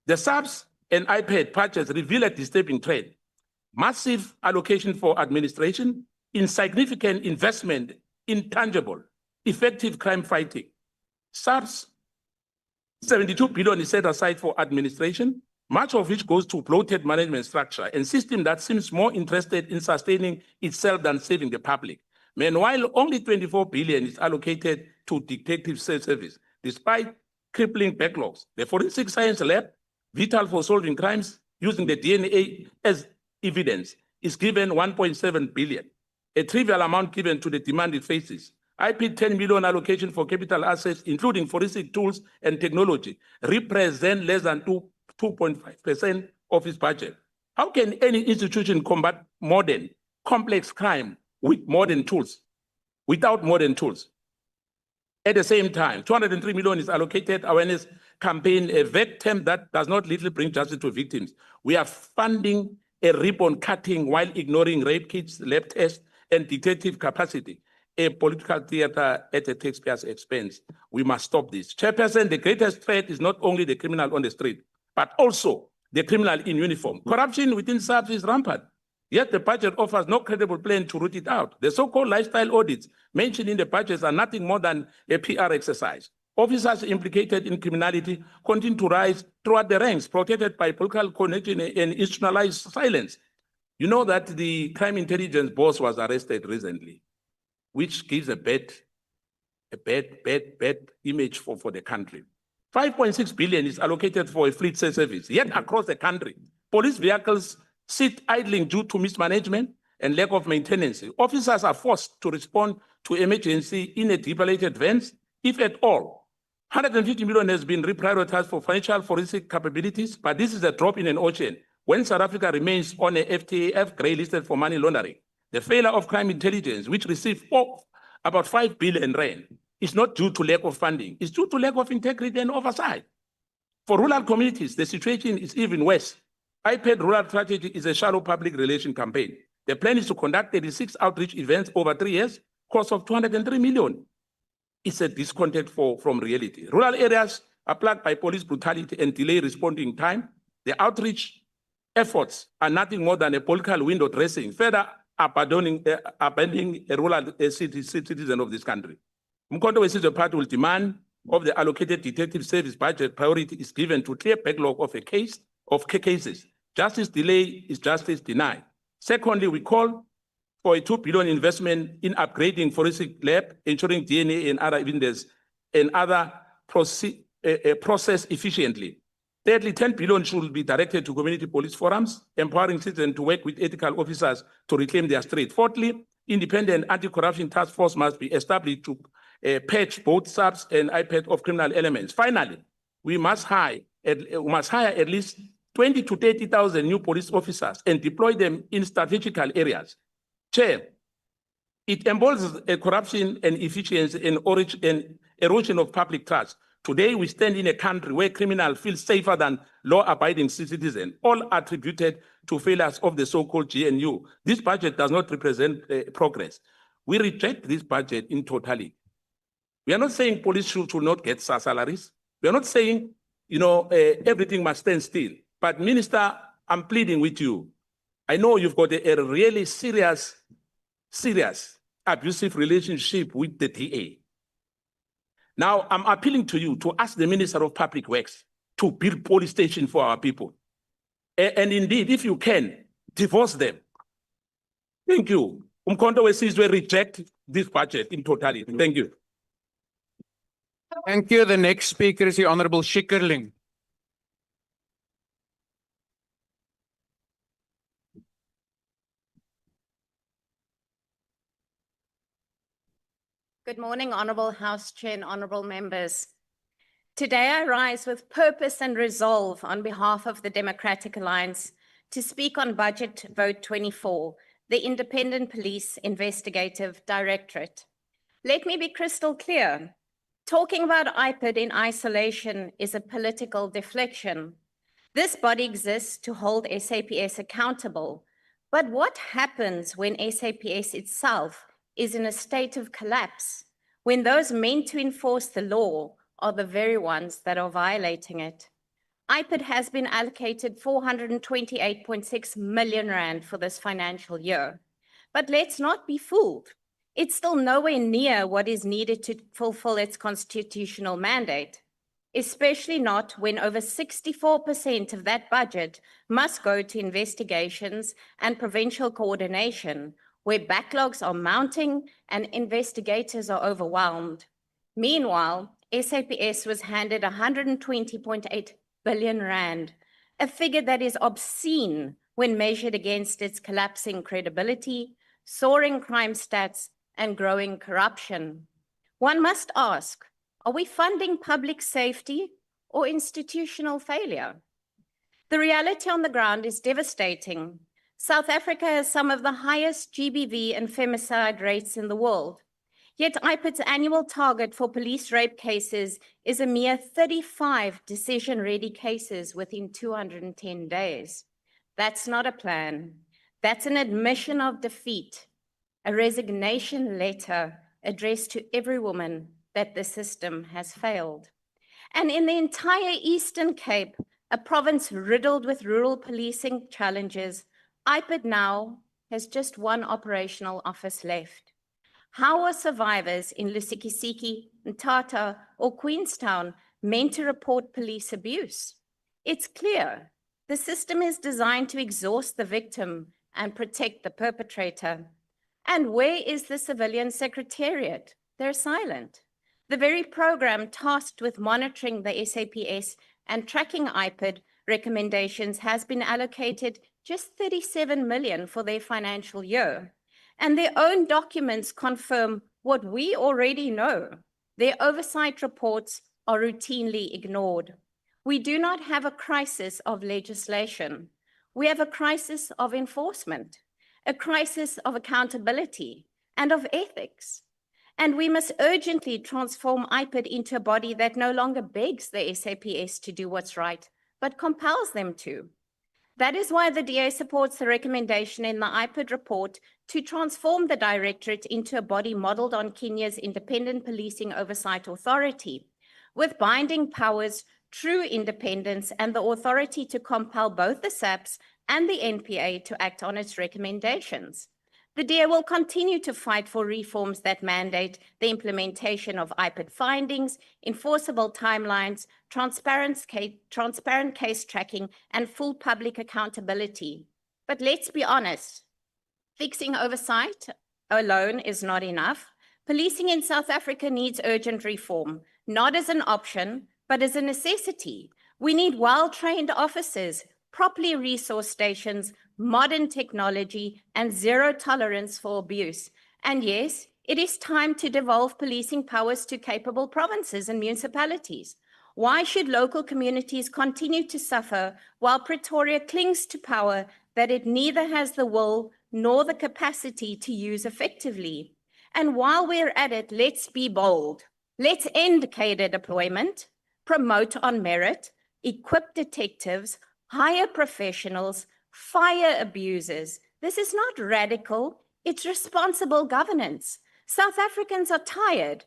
The SAPS and IPAD budgets reveal a disturbing trend. Massive allocation for administration, insignificant investment in tangible, effective crime fighting. SAPS, 72 billion is set aside for administration, much of which goes to bloated management structure and system that seems more interested in sustaining itself than saving the public. Meanwhile, only 24 billion is allocated to detective service, despite crippling backlogs. The forensic science lab, vital for solving crimes using the DNA as evidence, is given 1.7 billion, a trivial amount given to the demand it faces. IP 10 million allocation for capital assets, including forensic tools and technology, represent less than 2.5% of its budget. How can any institution combat modern, complex crime with modern tools, without modern tools? At the same time, 203 million is allocated awareness campaign, a vague term that does not literally bring justice to victims. We are funding a ribbon cutting while ignoring rape kits, lab tests, and detective capacity, a political theater at a taxpayer's expense. We must stop this. Chairperson, the greatest threat is not only the criminal on the street, but also the criminal in uniform. Corruption within SAPS is rampant, yet the budget offers no credible plan to root it out. The so-called lifestyle audits mentioned in the budgets are nothing more than a PR exercise. Officers implicated in criminality continue to rise throughout the ranks, protected by political connection and institutionalized silence. You know that the crime intelligence boss was arrested recently, which gives a bad image for the country. 5.6 billion is allocated for a fleet service, yet across the country, police vehicles sit idling due to mismanagement and lack of maintenance. Officers are forced to respond to emergency in a deeply vans, if at all. 150 million has been reprioritized for financial forensic capabilities, but this is a drop in an ocean when South Africa remains on a FTAF grey listed for money laundering. The failure of crime intelligence, which received about 5 billion rand, is not due to lack of funding. It's due to lack of integrity and oversight. For rural communities, the situation is even worse. IPAD Rural Strategy is a shallow public relation campaign. The plan is to conduct 36 outreach events over 3 years, cost of 203 million. It's a discontent from reality. Rural areas are plagued by police brutality and delay responding time. The outreach efforts are nothing more than a political window dressing, further abandoning a rural citizen of this country. Umkhonto Wesizwe Party will demand of the allocated detective service budget priority is given to clear backlog of cases. Justice delay is justice denied. Secondly, we call for a 2 billion investment in upgrading forensic lab, ensuring DNA and other evidence and other process efficiently. Thirdly, 10 billion should be directed to community police forums, empowering citizens to work with ethical officers to reclaim their street. Fourthly, independent anti-corruption task force must be established to patch both SAPS and IPAD of criminal elements. Finally, we must hire at least 20 to 30,000 new police officers and deploy them in strategical areas. Chair, it emboldens corruption and efficiency and erosion of public trust. Today, we stand in a country where criminals feel safer than law-abiding citizens, all attributed to failures of the so-called GNU. This budget does not represent progress. We reject this budget in totality. We are not saying police should not get salaries. We are not saying, everything must stand still. But Minister, I'm pleading with you. I know you've got a really serious abusive relationship with the DA. Now, I'm appealing to you to ask the Minister of Public Works to build police stations for our people. And indeed, if you can, divorce them. Thank you. Umkhonto Wesizwe reject this budget in totality. Thank you. Thank you. The next speaker is the Honorable Schikkerling. Good morning, Honorable House Chair and Honorable Members. Today I rise with purpose and resolve on behalf of the Democratic Alliance to speak on Budget Vote 24, the Independent Police Investigative Directorate. Let me be crystal clear. Talking about IPAD in isolation is a political deflection. This body exists to hold SAPS accountable. But what happens when SAPS itself is in a state of collapse, when those meant to enforce the law are the very ones that are violating it? IPAD has been allocated 428.6 million rand for this financial year. But let's not be fooled. It's still nowhere near what is needed to fulfill its constitutional mandate. especially not when over 64% of that budget must go to investigations and provincial coordination, where backlogs are mounting and investigators are overwhelmed. Meanwhile, SAPS was handed 120.8 billion rand, a figure that is obscene when measured against its collapsing credibility, soaring crime stats, and growing corruption. One must ask, are we funding public safety or institutional failure? The reality on the ground is devastating. South Africa has some of the highest GBV and femicide rates in the world. Yet IPID's annual target for police rape cases is a mere 35 decision-ready cases within 210 days. That's not a plan. That's an admission of defeat, a resignation letter addressed to every woman that the system has failed. And in the entire Eastern Cape, a province riddled with rural policing challenges, IPID now has just one operational office left. How are survivors in Lusikisiki, Mthatha, or Queenstown meant to report police abuse? It's clear the system is designed to exhaust the victim and protect the perpetrator. And where is the civilian secretariat? They're silent. The very program tasked with monitoring the SAPS and tracking IPID recommendations has been allocated just 37 million for their financial year. And their own documents confirm what we already know. Their oversight reports are routinely ignored. We do not have a crisis of legislation. We have a crisis of enforcement, a crisis of accountability and of ethics. And we must urgently transform IPID into a body that no longer begs the SAPS to do what's right, but compels them to. That is why the DA supports the recommendation in the IPID report to transform the Directorate into a body modeled on Kenya's Independent Policing Oversight Authority, with binding powers, true independence, and the authority to compel both the SAPS and the NPA to act on its recommendations. The DA will continue to fight for reforms that mandate the implementation of IPID findings, enforceable timelines, transparent case tracking, and full public accountability. But let's be honest, fixing oversight alone is not enough. Policing in South Africa needs urgent reform, not as an option, but as a necessity. We need well-trained officers, properly resourced stations, modern technology, and zero tolerance for abuse. And yes, it is time to devolve policing powers to capable provinces and municipalities. Why should local communities continue to suffer while Pretoria clings to power that it neither has the will nor the capacity to use effectively? And while we're at it, let's be bold. Let's end cadre deployment, promote on merit, equip detectives, hire professionals, fire abusers. This is not radical, it's responsible governance. South Africans are tired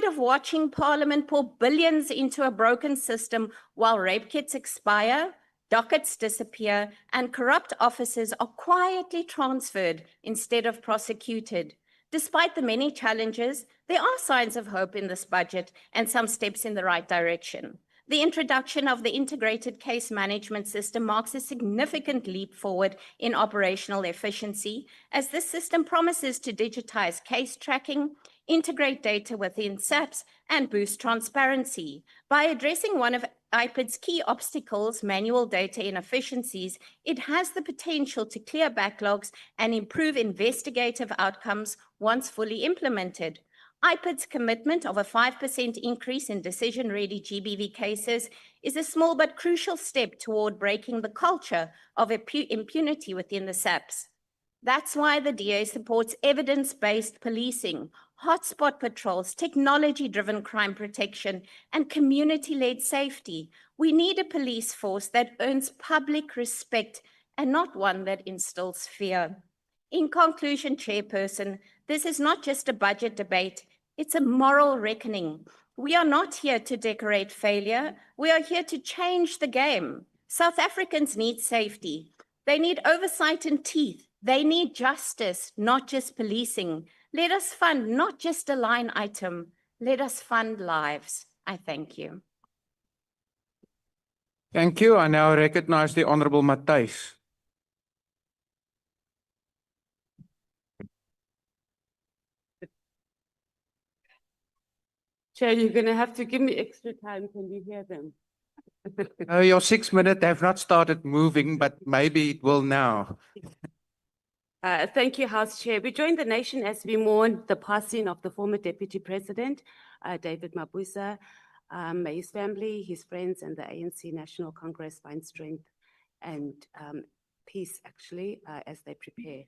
of watching Parliament pour billions into a broken system while rape kits expire, dockets disappear, and corrupt officers are quietly transferred instead of prosecuted. Despite the many challenges, there are signs of hope in this budget and some steps in the right direction. The introduction of the integrated case management system marks a significant leap forward in operational efficiency, as this system promises to digitize case tracking, integrate data within SAPS, and boost transparency. By addressing one of IPID's key obstacles, manual data inefficiencies, it has the potential to clear backlogs and improve investigative outcomes once fully implemented. IPID's commitment of a 5% increase in decision-ready GBV cases is a small but crucial step toward breaking the culture of impunity within the SAPS. That's why the DA supports evidence-based policing, hotspot patrols, technology-driven crime protection, and community-led safety. We need a police force that earns public respect and not one that instills fear. In conclusion, Chairperson, this is not just a budget debate, it's a moral reckoning. We are not here to decorate failure. We are here to change the game. South Africans need safety. They need oversight and teeth. They need justice, not just policing. Let us fund not just a line item. Let us fund lives. I thank you. Thank you. I now recognize the Honorable Matthys. Chair, you're going to have to give me extra time. Can you hear them? Your 6 minutes have not started moving, but maybe it will now. Thank you, House Chair. We join the nation as we mourn the passing of the former Deputy President, David Mabuza. May his family, his friends, and the ANC National Congress find strength and peace, actually, as they prepare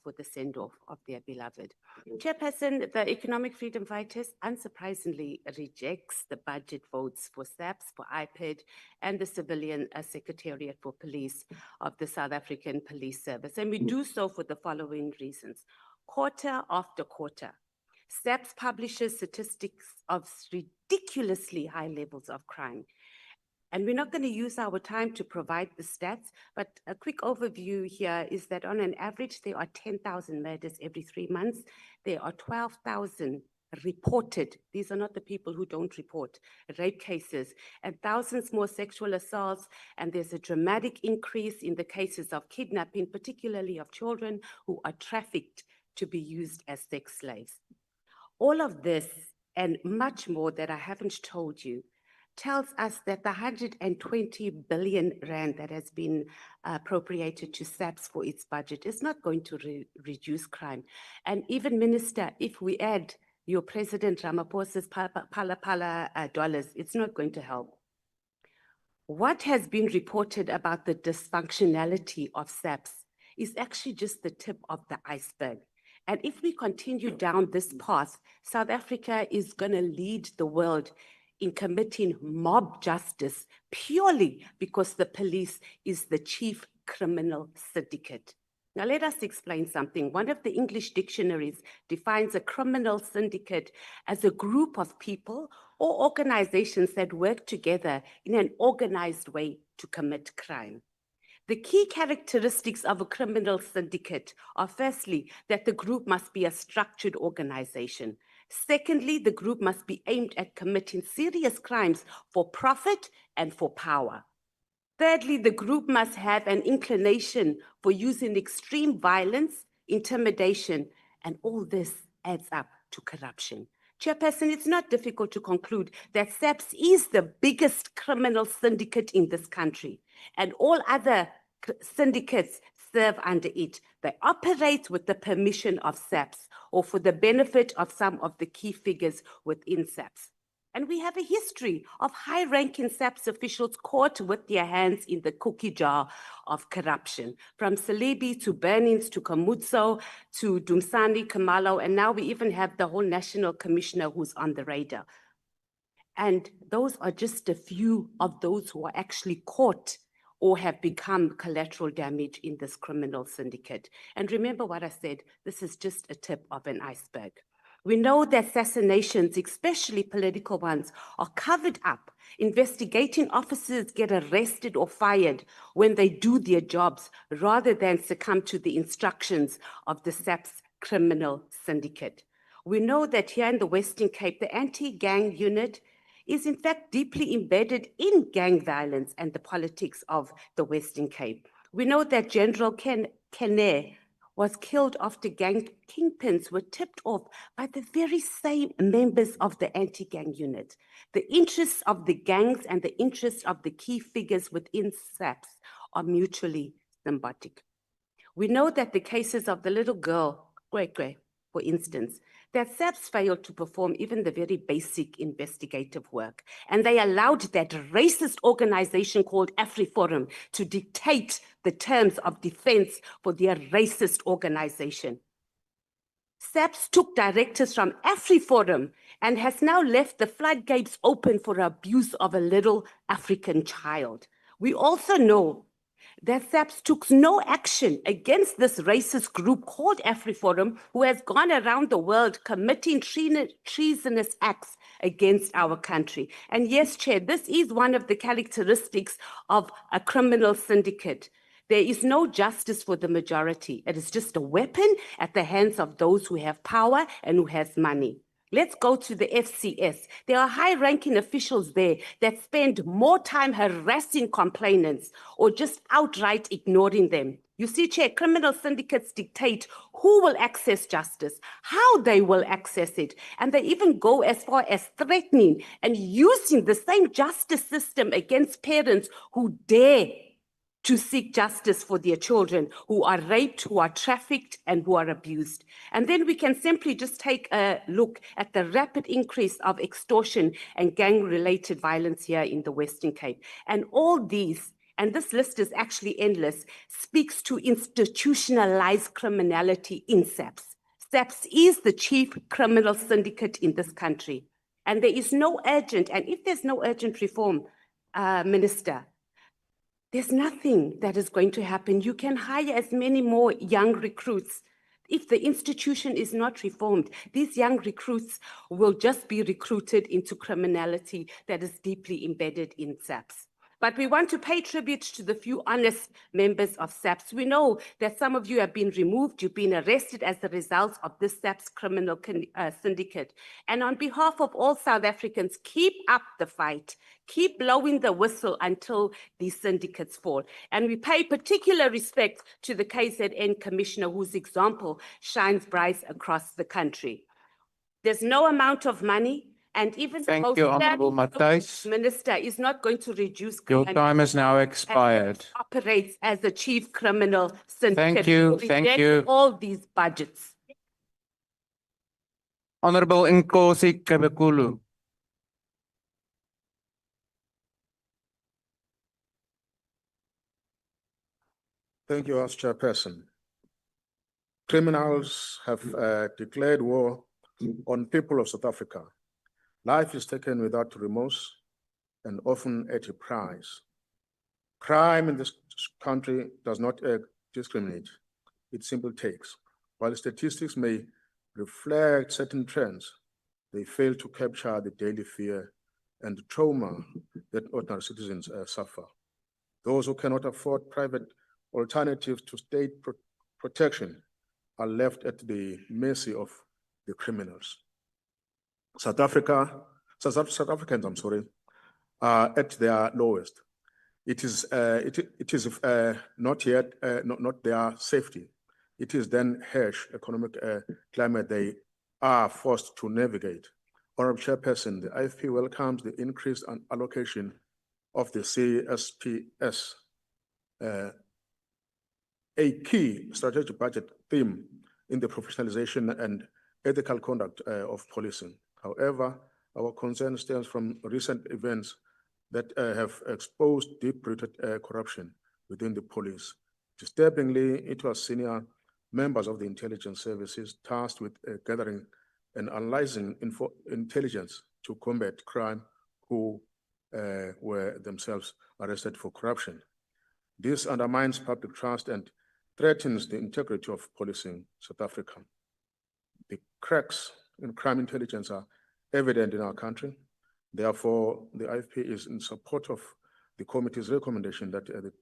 for the send-off of their beloved. Chairperson, the Economic Freedom Fighters unsurprisingly rejects the budget votes for SAPS, for IPED, and the Civilian Secretariat for Police of the South African Police Service. And we do so for the following reasons. Quarter after quarter, SAPS publishes statistics of ridiculously high levels of crime. And we're not going to use our time to provide the stats, but a quick overview here is that on an average, there are 10,000 murders every 3 months. There are 12,000 reported. These are not the people who don't report rape cases, and thousands more sexual assaults. And there's a dramatic increase in the cases of kidnapping, particularly of children who are trafficked to be used as sex slaves. All of this and much more that I haven't told you tells us that the 120 billion rand that has been appropriated to SAPS for its budget is not going to reduce crime. And even, Minister, if we add your President Ramaphosa's pala dollars, it's not going to help. What has been reported about the dysfunctionality of SAPS is actually just the tip of the iceberg. And if we continue down this path, South Africa is going to lead the world in committing mob justice purely because the police is the chief criminal syndicate. Now, let us explain something. One of the English dictionaries defines a criminal syndicate as a group of people or organizations that work together in an organized way to commit crime. The key characteristics of a criminal syndicate are, firstly, that the group must be a structured organization. Secondly, the group must be aimed at committing serious crimes for profit and for power. Thirdly, the group must have an inclination for using extreme violence, intimidation, and all this adds up to corruption. Chairperson, it's not difficult to conclude that SAPS is the biggest criminal syndicate in this country, and all other syndicates serve under it. They operate with the permission of SAPS or for the benefit of some of the key figures within SAPS. And we have a history of high-ranking SAPS officials caught with their hands in the cookie jar of corruption, from Salebi to Burnings to Kamutso to Dumsani, Kamalo, and now we even have the whole national commissioner who's on the radar. And those are just a few of those who are actually caught or have become collateral damage in this criminal syndicate. And remember what I said, this is just a tip of an iceberg. We know that assassinations, especially political ones, are covered up. Investigating officers get arrested or fired when they do their jobs rather than succumb to the instructions of the SAPS criminal syndicate. We know that here in the Western Cape, the anti-gang unit is in fact deeply embedded in gang violence and the politics of the Western Cape. We know that General Kene was killed after gang kingpins were tipped off by the very same members of the anti-gang unit. The interests of the gangs and the interests of the key figures within SAPS are mutually symbiotic. We know that the cases of the little girl, Kwekwe, for instance, that SAPS failed to perform even the very basic investigative work. And they allowed that racist organization called AfriForum to dictate the terms of defense for their racist organization. SAPS took directives from AfriForum and has now left the floodgates open for abuse of a little African child. We also know that SAPS took no action against this racist group called AfriForum, who has gone around the world committing treasonous acts against our country. And yes, Chair, this is one of the characteristics of a criminal syndicate. There is no justice for the majority. It is just a weapon at the hands of those who have power and who has money. Let's go to the FCS. There are high-ranking officials there that spend more time harassing complainants or just outright ignoring them. You see, Chair, criminal syndicates dictate who will access justice, how they will access it, and they even go as far as threatening and using the same justice system against parents who dare to seek justice for their children who are raped, who are trafficked, and who are abused. And then we can simply just take a look at the rapid increase of extortion and gang-related violence here in the Western Cape. And all these, and this list is actually endless, speaks to institutionalized criminality in SAPS. SAPS is the chief criminal syndicate in this country. And there is no urgent, and if there's no urgent reform, Minister, there's nothing that is going to happen. You can hire as many more young recruits. If the institution is not reformed, these young recruits will just be recruited into criminality that is deeply embedded in SAPS. But we want to pay tribute to the few honest members of SAPS. We know that some of you have been removed, you've been arrested as a result of this SAPS criminal syndicate. And on behalf of all South Africans, keep up the fight. Keep blowing the whistle until these syndicates fall. And we pay particular respect to the KZN Commissioner, whose example shines bright across the country. There's no amount of money, and even Thank the most you, Honourable Matthys. Minister is not going to reduce Your crime time has now expired. operates as a chief criminal syndicate. Thank you, to thank reject you. all these budgets. Honourable Nkosi Kebekulu. Thank you, House Chairperson. Criminals have declared war on people of South Africa. Life is taken without remorse and often at a price. Crime in this country does not discriminate. It simply takes. While statistics may reflect certain trends, they fail to capture the daily fear and trauma that ordinary citizens suffer. Those who cannot afford private alternatives to state protection are left at the mercy of the criminals. South Africans, I'm sorry, are at their lowest. It is not yet not their safety. It is then harsh economic climate they are forced to navigate. Honourable Chairperson, the IFP welcomes the increased allocation of the CSPS, a key strategic budget theme in the professionalization and ethical conduct of policing. However, our concern stems from recent events that have exposed deep-rooted corruption within the police. Disturbingly, it was senior members of the intelligence services tasked with gathering and analyzing intelligence to combat crime who were themselves arrested for corruption. This undermines public trust and threatens the integrity of policing in South Africa. The cracks in crime intelligence are evident in our country. Therefore, the IFP is in support of the committee's recommendation that the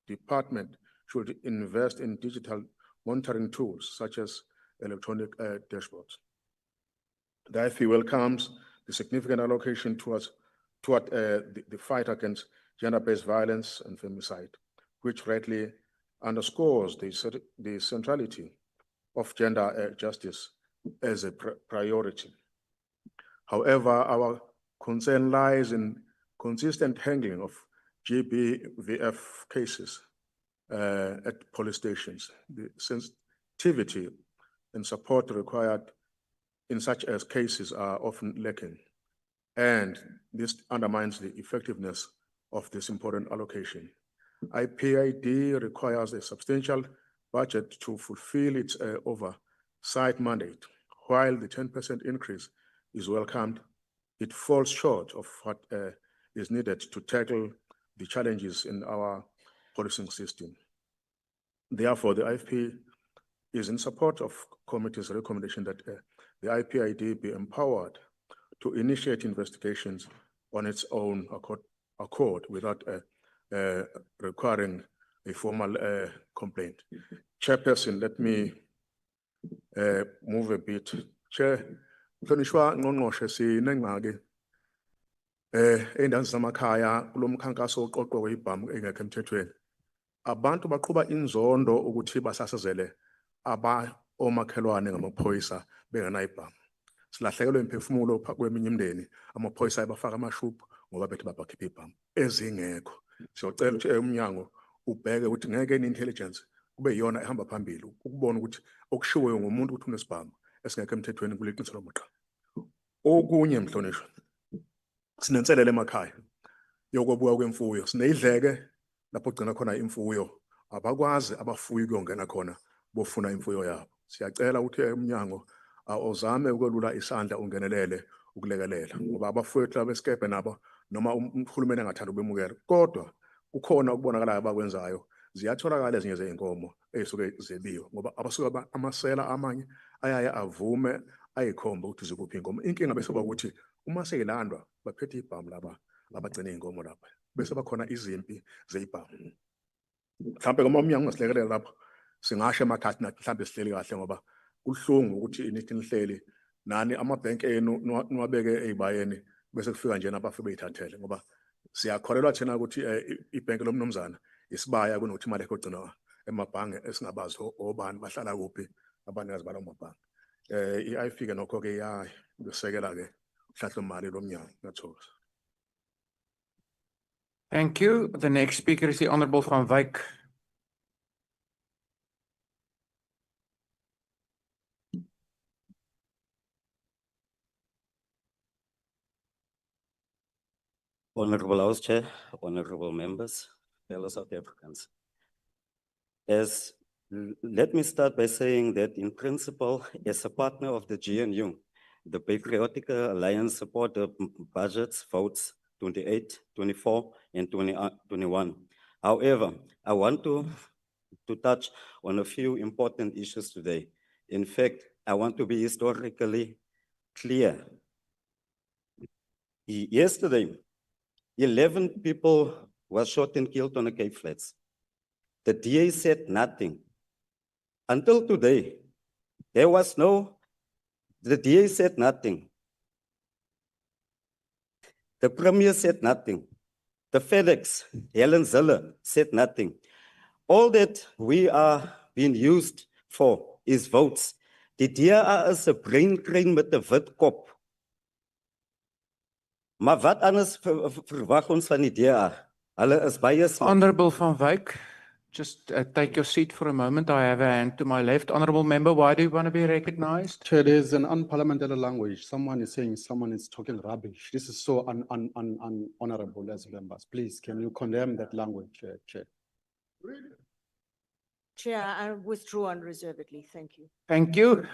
department should invest in digital monitoring tools such as electronic dashboards. The IFP welcomes the significant allocation toward the fight against gender-based violence and femicide, which rightly underscores the centrality of gender justice as a priority. However, our concern lies in consistent handling of GBVF cases at police stations. The sensitivity and support required in such as cases are often lacking, and this undermines the effectiveness of this important allocation. IPID requires a substantial budget to fulfill its oversight mandate. While the 10% increase is welcomed, it falls short of what is needed to tackle the challenges in our policing system. Therefore, the IFP is in support of committee's recommendation that the IPID be empowered to initiate investigations on its own accord without requiring a formal complaint. Chairperson, let me move a bit. Chair, Mhlonishwa ngqongqoshe sinengxaki ey'ndaweni zamakhaya kulo mkhankaso oqoqwe kwibhamu engekho emthethweni. Abantu baqhuba inzondo ukuthi basasazele omakhelwane ngamaphoyisa bengenayo ibhamu. Silahlekelwe imphefumulo kweminye imindeni, amaphoyisa ayabafaka amashubhu ngoba bethi babakhipha ibhamu ezingekho. Siyocela ukuthi umnyango ubheke ukuthi ngeke intelligence kube yiyona ehamba phambili ukubona ukuthi okushiwoyo ngomuntu ukuthi unesibhamu esingekho emthethweni kuliqiniso lomuqa. Okunye mhlonishwa, sinenselele emakhaya yokwebuka kwemfuyo. Sineyidleke lapho kugcina khona imfuyo. Abakwazi abafuyi ukuyongena khona bofuna imfuyo yabo. Siyacela ukuthi umnyango uzame ukwelula isandla ungenelele ukulekelela ngoba abafowethu besikebhe nabo noma uhulumeni engathanda ukubemukela. Kodwa kukhona ukubonakalayo abakwenzayo. Ziyatholakala ezinye zeinkomo ezisuke zebiwe ngoba abasuka amasela amanye ayaye avume ayikhomba ukuthi zikuphi inkomo. Inkinga bese ukuthi uma seyilandwa baphethe ibhamu laba abagcina inkomo lapha bese bakhona izimpi zeyibhamu. Mhlambe uma umnyango ungasilekelela lapho singasho emakhaya nathi mhlambe sihleli kahle ngoba kuhlungu ukuthi nithi nihleli nani amabhenki enu niwabeke ezibayeni bese kufika nje nabafe beyithathele ngoba siyakholelwa thina ukuthi ibhenki lomnumzana isibaya kunokuthi imali yakho igcinwa emabhange esingabazi obani bahlala kuphi abanikazi balawo mabhange. I-IFIC nokho ke iyasekela ke uhlahlo mali lomnyango. Ngiyathokoza. Thank you. The next speaker is the Honorable Van Wyk. Honorable House Chair, honorable members, fellow South Africans. Let me start by saying that in principle, as a partner of the GNU, the Patriotic Alliance support the budgets, votes 28, 24, and 21. However, I want to touch on a few important issues today. In fact, I want to be historically clear. Yesterday, 11 people were shot and killed on the Cape Flats. The DA said nothing. Until today, the DA said nothing. The Premier said nothing. The FedEx, Helen Zeller, said nothing. All that we are being used for is votes. Die DA is 'n breinkrein met 'n wit kop. Maar wat anders verwag ons van die DA? Hulle is baie slim. Honorable Van Wyk, just take your seat for a moment. I have a hand to my left. Honorable member, why do you want to be recognized? Chair, there's an unparliamentary language. Someone is saying someone is talking rubbish. This is so unhonorable as members. Please, can you condemn that language, Chair? Chair, I withdraw unreservedly. Thank you. Thank you.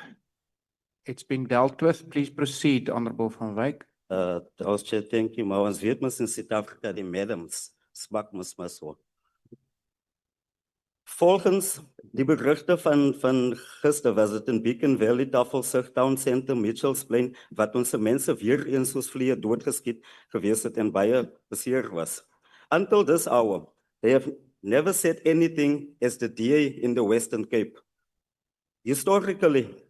It's been dealt with. Please proceed, Honorable Van Wyk. House Chair, thank you. Maar ons weet mos in Suid-Afrika die madams smak mos maar so. Volgens die berigte van gister was dit in Beacon Valley, Tafelsig Town Center, Mitchells Plain, wat onze mense weer eens soos vliee doodgeskiet gewees het en baie beseer was. Until this hour, they have never said anything as the DA in the Western Cape. Historically,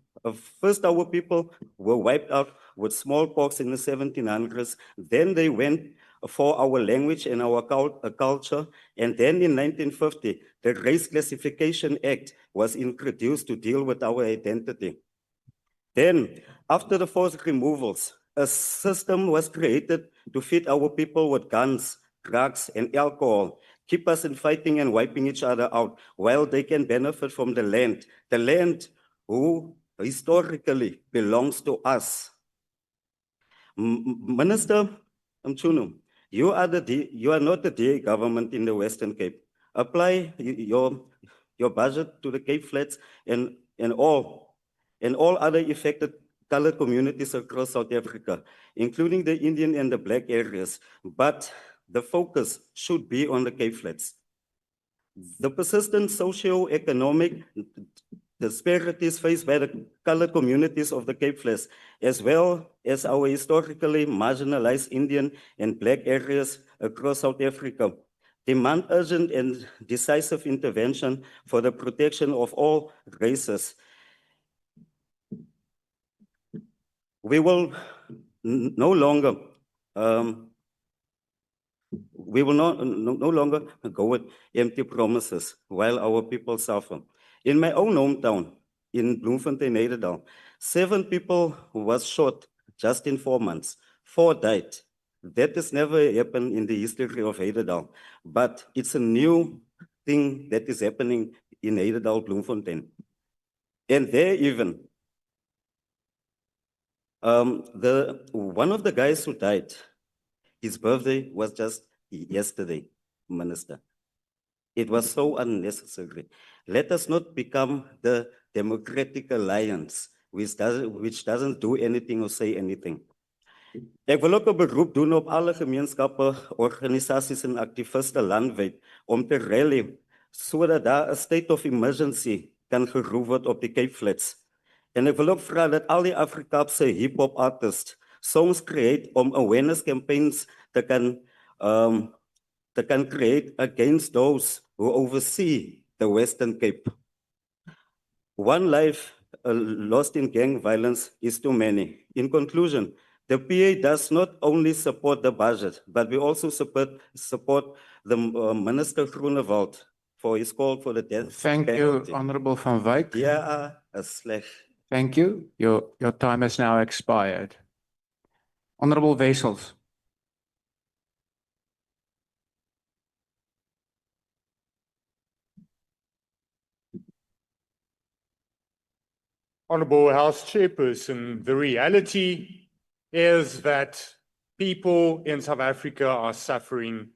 first our people were wiped out with smallpox in the 1700s. Then they went for our language and our culture. And then in 1950, the Race Classification Act was introduced to deal with our identity. Then, after the forced removals, a system was created to feed our people with guns, drugs, and alcohol, keep us in fighting and wiping each other out while they can benefit from the land who historically belongs to us. Minister Mchunu, you are not the DA government in the Western Cape. Apply your budget to the Cape Flats and all other affected colored communities across South Africa, including the Indian and the Black areas. But the focus should be on the Cape Flats. The persistent socio-economic disparities faced by the colored communities of the Cape Flats, as well as our historically marginalized Indian and Black areas across South Africa, demand urgent and decisive intervention for the protection of all races. We will no longer no longer go with empty promises while our people suffer. In my own hometown, in Bloemfontein, Nederland, 7 people was shot just in 4 months. 4 died. That has never happened in the history of Nederland, but it's a new thing that is happening in Nederland, Bloemfontein. And there even, one of the guys who died, his birthday was just yesterday, Minister. It was so unnecessary. Let us not become the Democratic Alliance, which doesn't do anything or say anything. Ek wil ook 'n beroep doen op alle gemeenskappe, organisasies en aktiviste landwyd om te rally sodat daar 'n state of emergency kan geroep word op die Cape Flats. En ek wil ook vra dat al die Afrikaanse hip-hop artists songs create om awareness campaigns te kan create against those who oversee the Western Cape. One life lost in gang violence is too many. In conclusion, the PA does not only support the budget, but we also support the Minister Groenewald for his call for the death Thank penalty. you, Honorable Van Wyk. Yeah, a slash. Thank you. Your time has now expired. Honorable Wessels. Honorable House Chairperson, the reality is that people in South Africa are suffering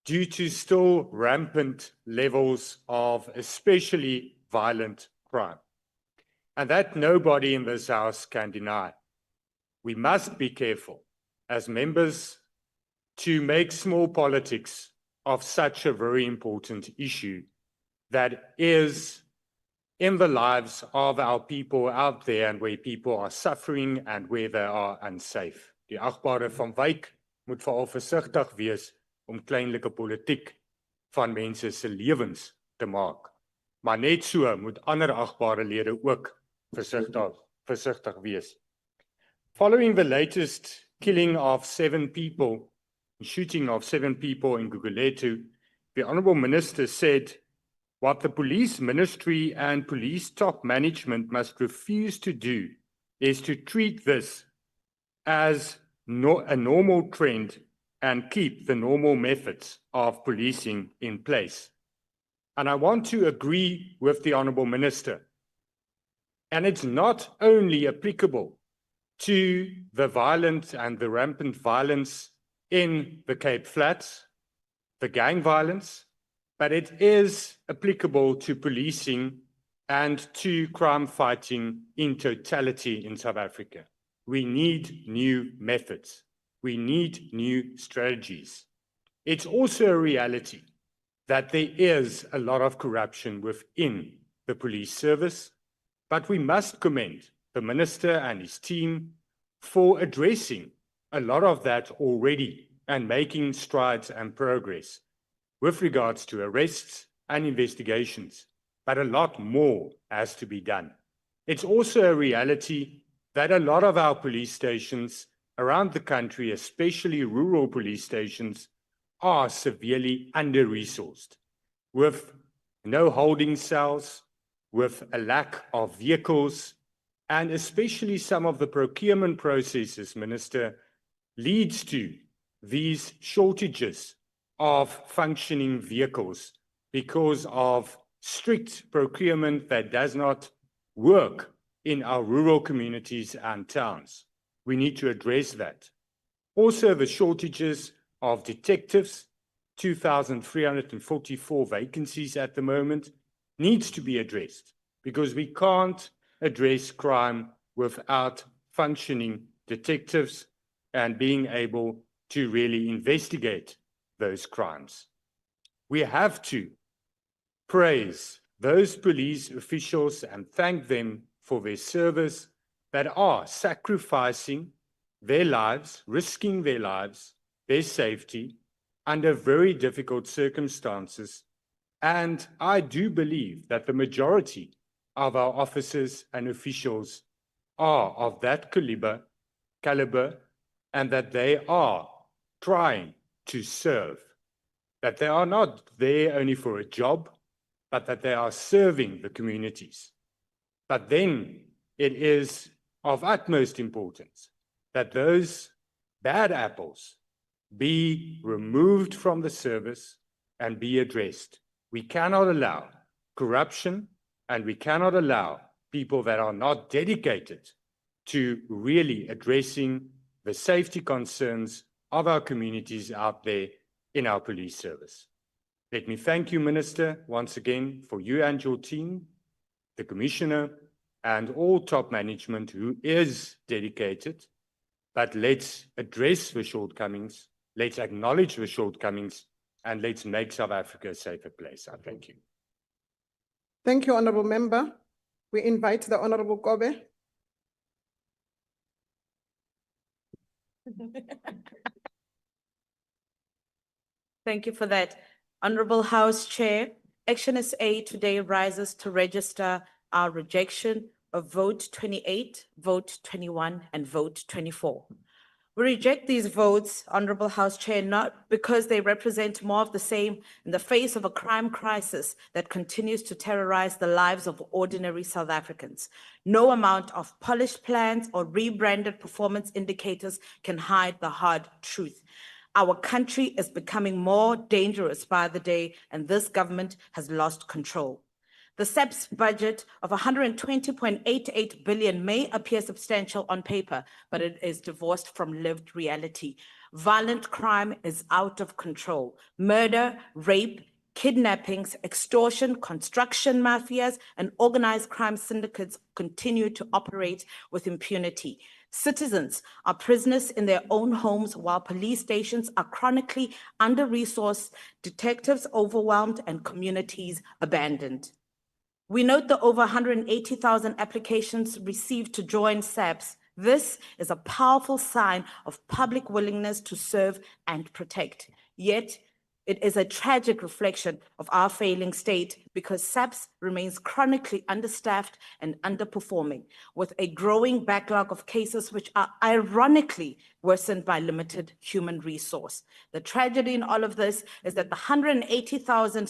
due to still rampant levels of especially violent crime. And that nobody in this House can deny. We must be careful as members to make small politics of such a very important issue that is in the lives of our people out there and where people are suffering and where they are unsafe. Die agbare van Wyk moet veral versigtig wees om kleinlike politiek van mense se lewens te maak. Maar net so moet ander agbare lede ook versigtig wees. Following the latest killing of 7 people, shooting of 7 people in Gugulethu, the Honourable Minister said, what the police ministry and police top management must refuse to do is to treat this as a normal trend and keep the normal methods of policing in place. And I want to agree with the Honourable Minister. And it's not only applicable to the violent and the rampant violence in the Cape Flats, the gang violence, but it is applicable to policing and to crime fighting in totality in South Africa. We need new methods. We need new strategies. It's also a reality that there is a lot of corruption within the police service, but we must commend the Minister and his team for addressing a lot of that already and making strides and progress with regards to arrests and investigations, but a lot more has to be done. It's also a reality that a lot of our police stations around the country, especially rural police stations, are severely under-resourced, with no holding cells, with a lack of vehicles, and especially some of the procurement processes, Minister, leads to these shortages of functioning vehicles because of strict procurement that does not work in our rural communities and towns. We need to address that. Also, the shortages of detectives, 2,344 vacancies at the moment, needs to be addressed because we can't address crime without functioning detectives and being able to really investigate those crimes. We have to praise those police officials and thank them for their service that are sacrificing their lives, risking their lives, their safety under very difficult circumstances. And I do believe that the majority of our officers and officials are of that caliber caliber, and that they are trying to serve, that they are not there only for a job, but that they are serving the communities. But then it is of utmost importance that those bad apples be removed from the service and be addressed. We cannot allow corruption, and we cannot allow people that are not dedicated to really addressing the safety concerns of our communities out there in our police service. Let me thank you, Minister, once again for you and your team, the Commissioner, and all top management who is dedicated. But let's address the shortcomings, let's acknowledge the shortcomings, and let's make South Africa a safer place. I thank you. Thank you, Honourable Member. We invite the Honourable Kobe. Thank you for that. Honorable House Chair, ActionSA today rises to register our rejection of Vote 28, Vote 21, and Vote 24. We reject these votes, Honorable House Chair, not because they represent more of the same in the face of a crime crisis that continues to terrorize the lives of ordinary South Africans. No amount of polished plans or rebranded performance indicators can hide the hard truth. Our country is becoming more dangerous by the day, and this government has lost control. The SAP's budget of 120.88 billion may appear substantial on paper, but it is divorced from lived reality. Violent crime is out of control. Murder, rape, kidnappings, extortion, construction mafias, and organized crime syndicates continue to operate with impunity. Citizens are prisoners in their own homes while police stations are chronically under-resourced, detectives overwhelmed, and communities abandoned. We note the over 180,000 applications received to join SAPS. This is a powerful sign of public willingness to serve and protect. Yet, it is a tragic reflection of our failing state because SAPS remains chronically understaffed and underperforming, with a growing backlog of cases which are ironically worsened by limited human resource. The tragedy in all of this is that the 180,000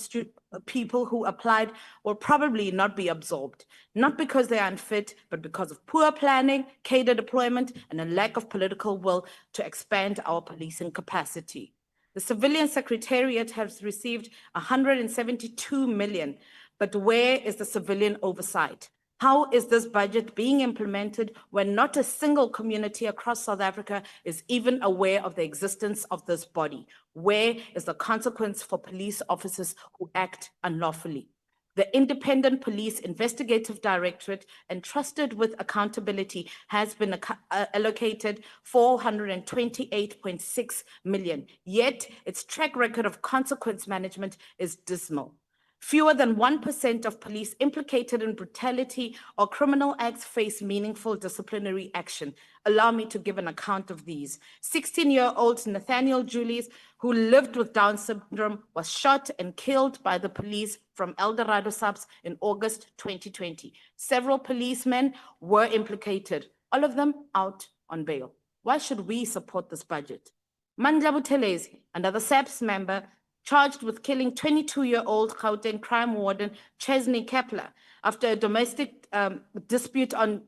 people who applied will probably not be absorbed, not because they are unfit, but because of poor planning, cadre deployment, and a lack of political will to expand our policing capacity. The Civilian Secretariat has received 172 million, but where is the civilian oversight? How is this budget being implemented when not a single community across South Africa is even aware of the existence of this body? Where is the consequence for police officers who act unlawfully? The Independent Police Investigative Directorate, entrusted with accountability, has been allocated 428.6 million, yet its track record of consequence management is dismal. Fewer than 1% of police implicated in brutality or criminal acts face meaningful disciplinary action. Allow me to give an account of these. 16-year-old Nathaniel Julius, who lived with Down syndrome, was shot and killed by the police from Eldorado Subs in August 2020. Several policemen were implicated, all of them out on bail. Why should we support this budget? Mandla Buthelezi, another SAPS member, charged with killing 22-year-old Gauteng crime warden Chesney Kepler after a domestic dispute on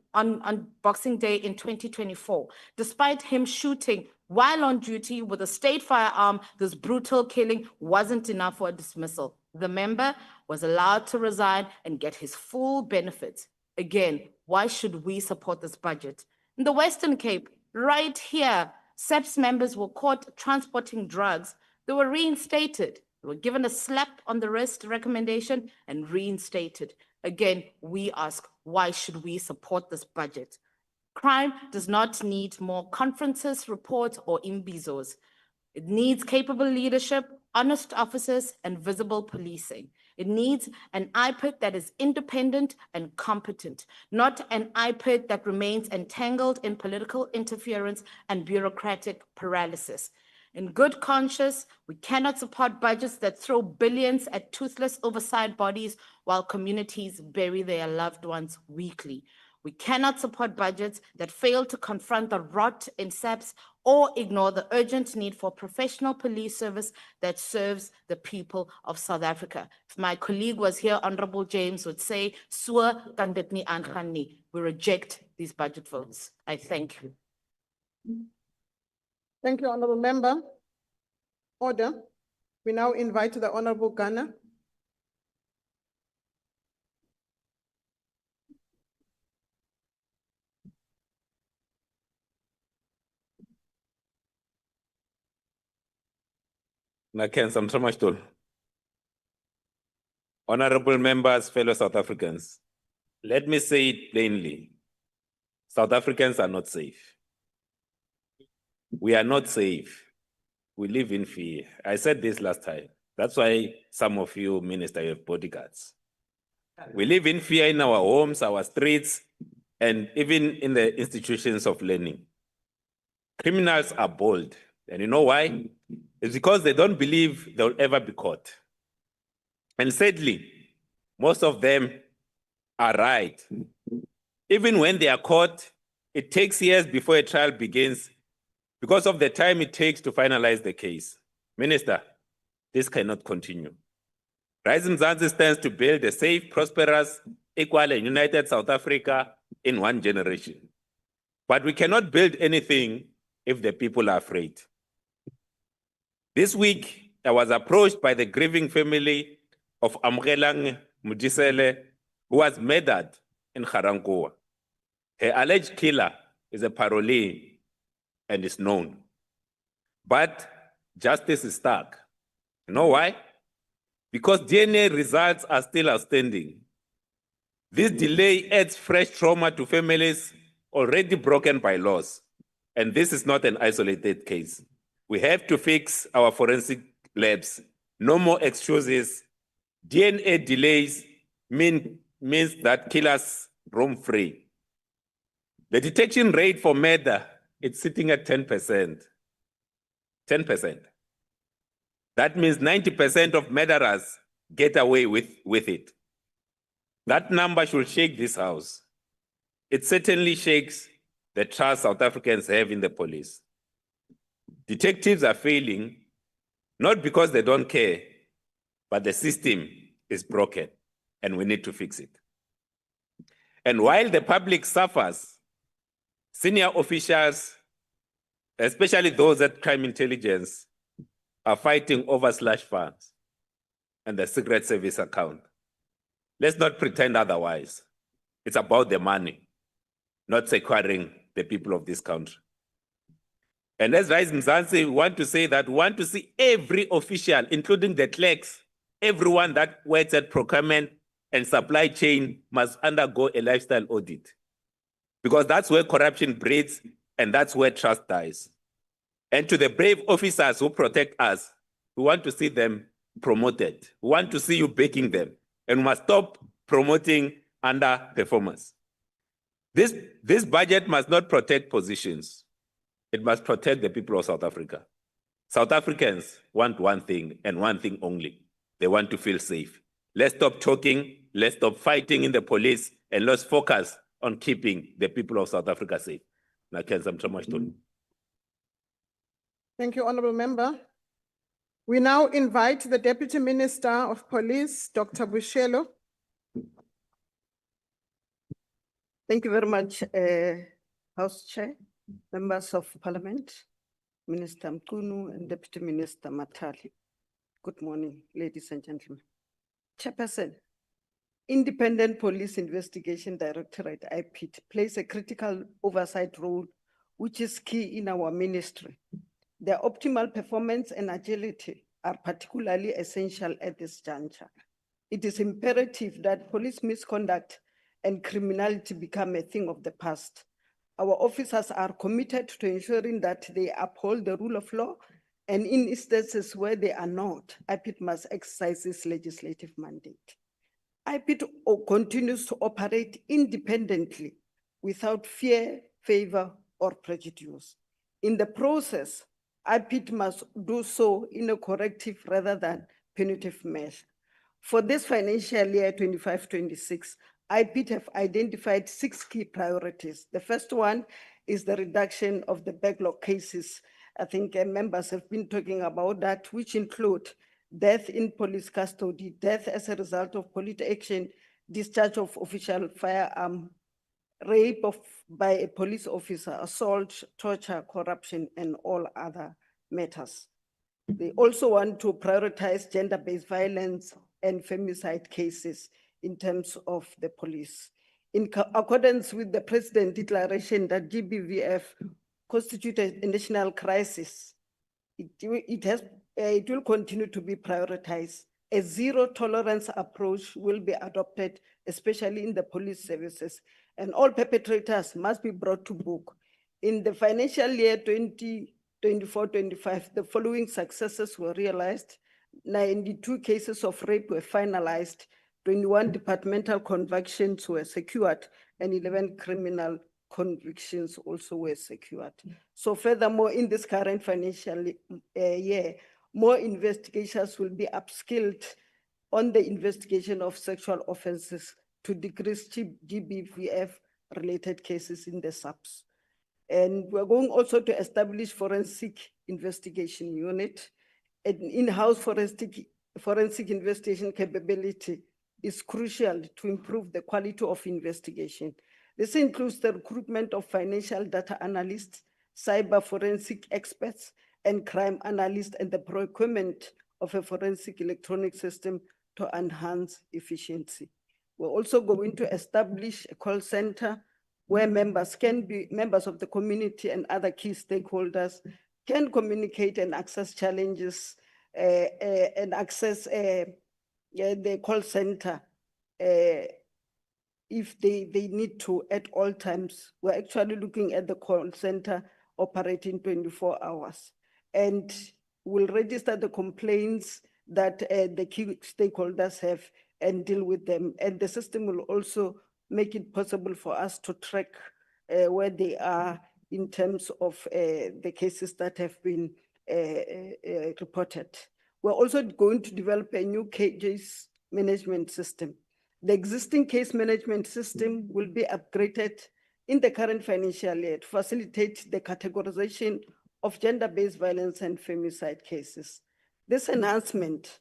Boxing Day in 2024. Despite him shooting while on duty with a state firearm, this brutal killing wasn't enough for a dismissal. The member was allowed to resign and get his full benefits. Again, why should we support this budget? In the Western Cape, right here, SAPS members were caught transporting drugs. They were reinstated. They were given a slap on the wrist recommendation and reinstated. Again, we ask, why should we support this budget? Crime does not need more conferences, reports, or imbizos. It needs capable leadership, honest officers, and visible policing. It needs an IPID that is independent and competent, not an IPID that remains entangled in political interference and bureaucratic paralysis. In good conscience, we cannot support budgets that throw billions at toothless oversight bodies while communities bury their loved ones weekly. We cannot support budgets that fail to confront the rot in SAPS or ignore the urgent need for professional police service that serves the people of South Africa. If my colleague was here, Honorable James would say, "So kan dit nie aangaan nie." We reject these budget votes. I thank you. Thank you, Honorable Member. Order. We now invite the Honorable Ghana. Honorable members, fellow South Africans, let me say it plainly. South Africans are not safe. We are not safe. We live in fear. I said this last time. That's why some of you, Minister, you have bodyguards. We live in fear in our homes, our streets, and even in the institutions of learning. Criminals are bold. And you know why? It's because they don't believe they'll ever be caught. And sadly, most of them are right. Even when they are caught, it takes years before a trial begins because of the time it takes to finalize the case. Minister, this cannot continue. Rise Mzansi stands to build a safe, prosperous, equal, and united South Africa in one generation. But we cannot build anything if the people are afraid. This week, I was approached by the grieving family of Amgelang Mudisele, who was murdered in Garankuwa. Her alleged killer is a parolee and is known. But justice is stuck. You know why? Because DNA results are still outstanding. This delay adds fresh trauma to families already broken by loss. And this is not an isolated case. We have to fix our forensic labs. No more excuses. DNA delays means that killers roam free. The detection rate for murder, it's sitting at 10%. 10%. That means 90% of murderers get away with it. That number should shake this house. It certainly shakes the trust South Africans have in the police. Detectives are failing, not because they don't care, but the system is broken and we need to fix it. And while the public suffers, senior officials, especially those at crime intelligence, are fighting over slush funds and the Secret Service account. Let's not pretend otherwise. It's about the money, not securing the people of this country. And as Rise Mzansi, we want to say that we want to see every official, including the clerks, everyone that works at procurement and supply chain must undergo a lifestyle audit. Because that's where corruption breeds and that's where trust dies. And to the brave officers who protect us, we want to see them promoted. We want to see you backing them. And we must stop promoting underperformers. This budget must not protect positions. It must protect the people of South Africa. South Africans want one thing and one thing only. They want to feel safe. Let's stop talking, let's stop fighting in the police, and let's focus on keeping the people of South Africa safe. Thank you, Honorable Member. We now invite the Deputy Minister of Police, Dr. Bushelo. Thank you very much, House Chair, members of Parliament, Minister Mkunu and Deputy Minister Matali. Good morning, ladies and gentlemen. Chairperson, Independent Police Investigation Directorate, IPID, plays a critical oversight role, which is key in our ministry. Their optimal performance and agility are particularly essential at this juncture. It is imperative that police misconduct and criminality become a thing of the past. Our officers are committed to ensuring that they uphold the rule of law, and in instances where they are not, IPID must exercise its legislative mandate. IPID continues to operate independently without fear, favor, or prejudice. In the process, IPID must do so in a corrective rather than punitive measure. For this financial year 25-26, IPIT have identified 6 key priorities. The first one is the reduction of the backlog cases. I think members have been talking about that, which include death in police custody, death as a result of police action, discharge of official firearm, rape by a police officer, assault, torture, corruption, and all other matters. They also want to prioritize gender-based violence and femicide cases in terms of the police. In accordance with the President's declaration that GBVF constituted a national crisis, it will continue to be prioritized. A zero tolerance approach will be adopted, especially in the police services, and all perpetrators must be brought to book. In the financial year 2024-25, the following successes were realized. 92 cases of rape were finalized, 21 departmental convictions were secured, and 11 criminal convictions also were secured. So furthermore, in this current financial year, more investigators will be upskilled on the investigation of sexual offenses to decrease GBVF-related cases in the subs. And we're going also to establish forensic investigation unit. An in-house forensic investigation capability is crucial to improve the quality of investigation. This includes the recruitment of financial data analysts, cyber forensic experts, and crime analysts, and the procurement of a forensic electronic system to enhance efficiency. We're also going to establish a call center where members of the community and other key stakeholders can communicate and access challenges and access the call center if they need to at all times. We're actually looking at the call center operating 24 hours. And we'll register the complaints that the key stakeholders have and deal with them. And the system will also make it possible for us to track where they are in terms of the cases that have been reported. We're also going to develop a new case management system. The existing case management system will be upgraded in the current financial year to facilitate the categorization of gender-based violence and femicide cases. This enhancement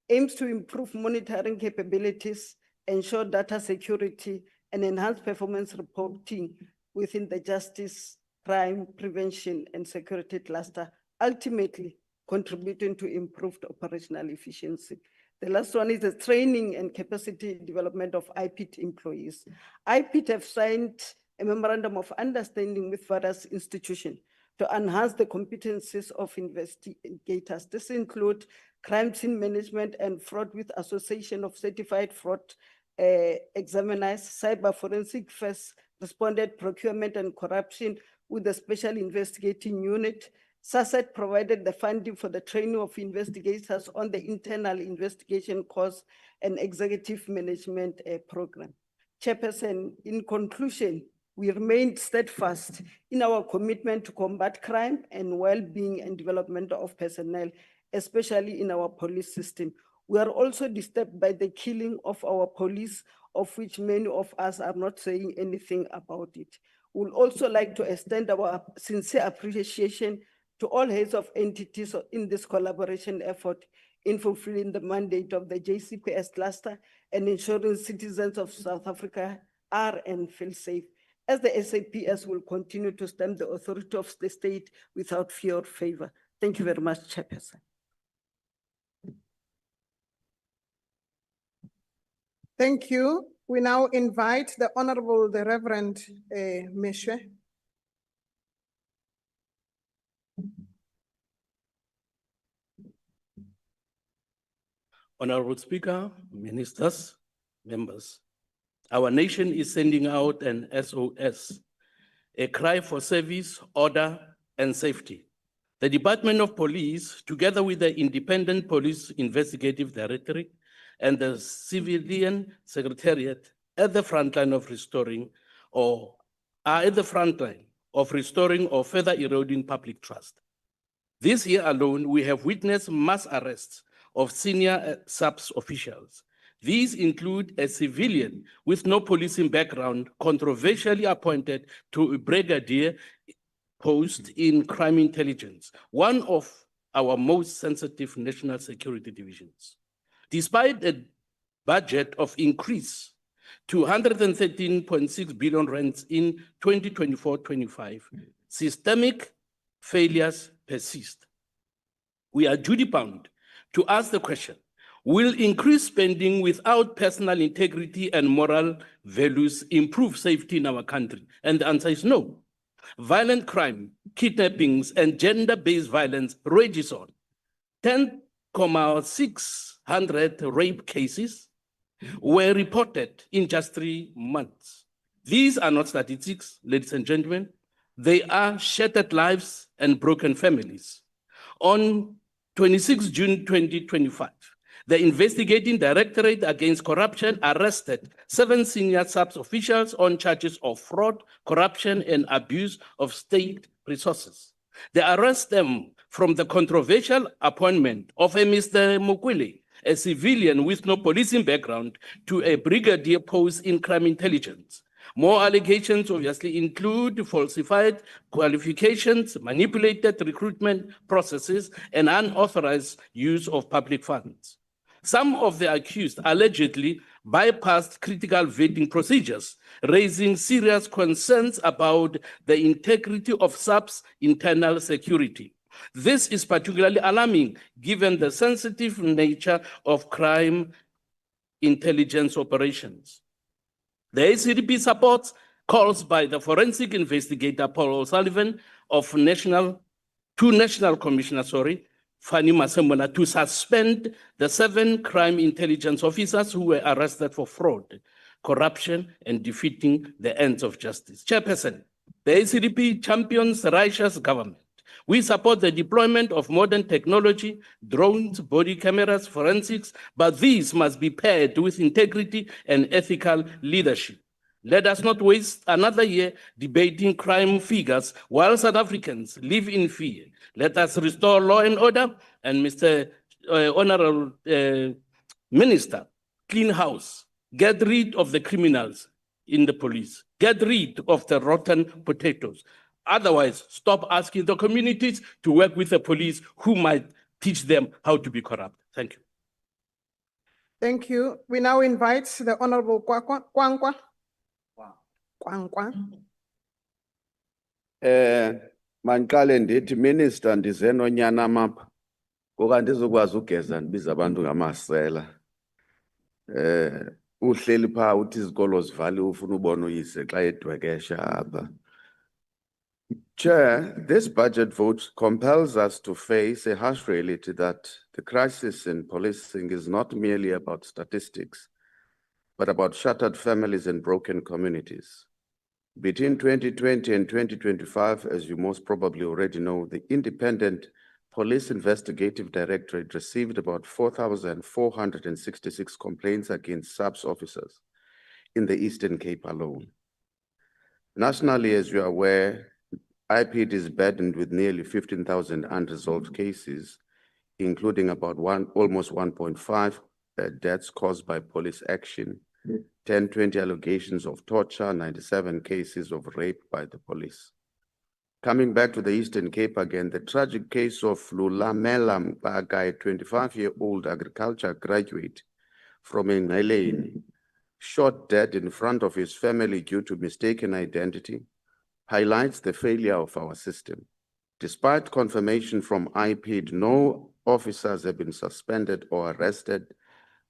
aims to improve monitoring capabilities, ensure data security, and enhance performance reporting within the justice, crime, prevention, and security cluster, ultimately contributing to improved operational efficiency. The last one is the training and capacity development of IPIT employees. IPIT have signed a memorandum of understanding with various institutions to enhance the competencies of investigators. This includes crime scene management and fraud with association of certified fraud examiners, cyber forensic first responded procurement and corruption with a special investigating unit. SASET provided the funding for the training of investigators on the internal investigation course and executive management program. Chairperson, in conclusion, we remained steadfast in our commitment to combat crime and well-being and development of personnel, especially in our police system. We are also disturbed by the killing of our police, of which many of us are not saying anything about it. We would also like to extend our sincere appreciation to all heads of entities in this collaboration effort in fulfilling the mandate of the JCPS cluster and ensuring citizens of South Africa are and feel safe, as the SAPS will continue to stem the authority of the state without fear or favor. Thank you very much, Chairperson. Thank you. We now invite the Honorable, the Reverend Meshwe. Honorable Speaker, ministers, members, our nation is sending out an SOS, a cry for service, order, and safety. The Department of Police, together with the Independent Police Investigative Directorate and the Civilian Secretariat, at the front line of restoring or are at the front line of restoring or further eroding public trust. This year alone, we have witnessed mass arrests of senior SAPS officials, These include a civilian with no policing background, controversially appointed to a brigadier post in crime intelligence, one of our most sensitive national security divisions. Despite a budget of increase to 113.6 billion rands in 2024-25, systemic failures persist. We are duty bound to ask the question, will increased spending without personal integrity and moral values improve safety in our country? And the answer is no. Violent crime, kidnappings, and gender-based violence rages on. 10,600 rape cases were reported in just 3 months. These are not statistics, ladies and gentlemen. They are shattered lives and broken families. On 26 June 2025, the investigating Directorate against corruption arrested 7 senior SAPS officials on charges of fraud, corruption, and abuse of state resources. They arrest them from the controversial appointment of a Mr. Mukwele, a civilian with no policing background, to a brigadier post in crime intelligence. More allegations obviously include falsified qualifications, manipulated recruitment processes, and unauthorized use of public funds. Some of the accused allegedly bypassed critical vetting procedures, raising serious concerns about the integrity of SAP's internal security. This is particularly alarming given the sensitive nature of crime intelligence operations. The ACDP supports calls by the forensic investigator Paul O'Sullivan of National Commissioner, Fanny Masemola, to suspend the 7 crime intelligence officers who were arrested for fraud, corruption, and defeating the ends of justice. Chairperson, the ACDP champions righteous government. We support the deployment of modern technology, drones, body cameras, forensics, but these must be paired with integrity and ethical leadership. Let us not waste another year debating crime figures while South Africans live in fear. Let us restore law and order, and Mr. Honorable Minister, clean house, get rid of the criminals in the police, get rid of the rotten potatoes. Otherwise, stop asking the communities to work with the police who might teach them how to be corrupt. Thank you. Thank you. We now invite the Honorable Kwankwa. Manqale ndithi Minister ndize nonyana mapha ngoba ndizokwazi ugeza ndibiza abantu ngamasela. Uhleli pha uthi izikolo zivaliwe ufuna ubona uyise xa edwekesha apha. Chair, this budget vote compels us to face a harsh reality that the crisis in policing is not merely about statistics, but about shattered families and broken communities. Between 2020 and 2025, as you most probably already know, the Independent Police Investigative Directorate received about 4,466 complaints against SAPS officers in the Eastern Cape alone. Nationally, as you are aware, IPD is burdened with nearly 15,000 unresolved cases, including about almost 1.5 deaths caused by police action, 1020 allegations of torture, 97 cases of rape by the police. Coming back to the Eastern Cape again, the tragic case of Lulamela Mbaga, a 25-year-old agriculture graduate from Ngaleni, shot dead in front of his family due to mistaken identity, highlights the failure of our system. Despite confirmation from IPD, no officers have been suspended or arrested,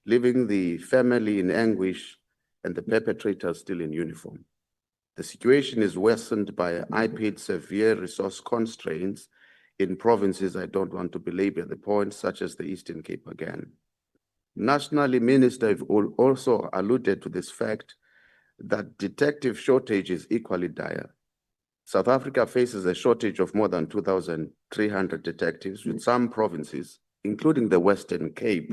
leaving the family in anguish and the perpetrator still in uniform. The situation is worsened by IPD's severe resource constraints in provinces, I don't want to belabor the point, such as the Eastern Cape again. Nationally, Minister have also alluded to this fact that detective shortage is equally dire. South Africa faces a shortage of more than 2,300 detectives, with some provinces, including the Western Cape,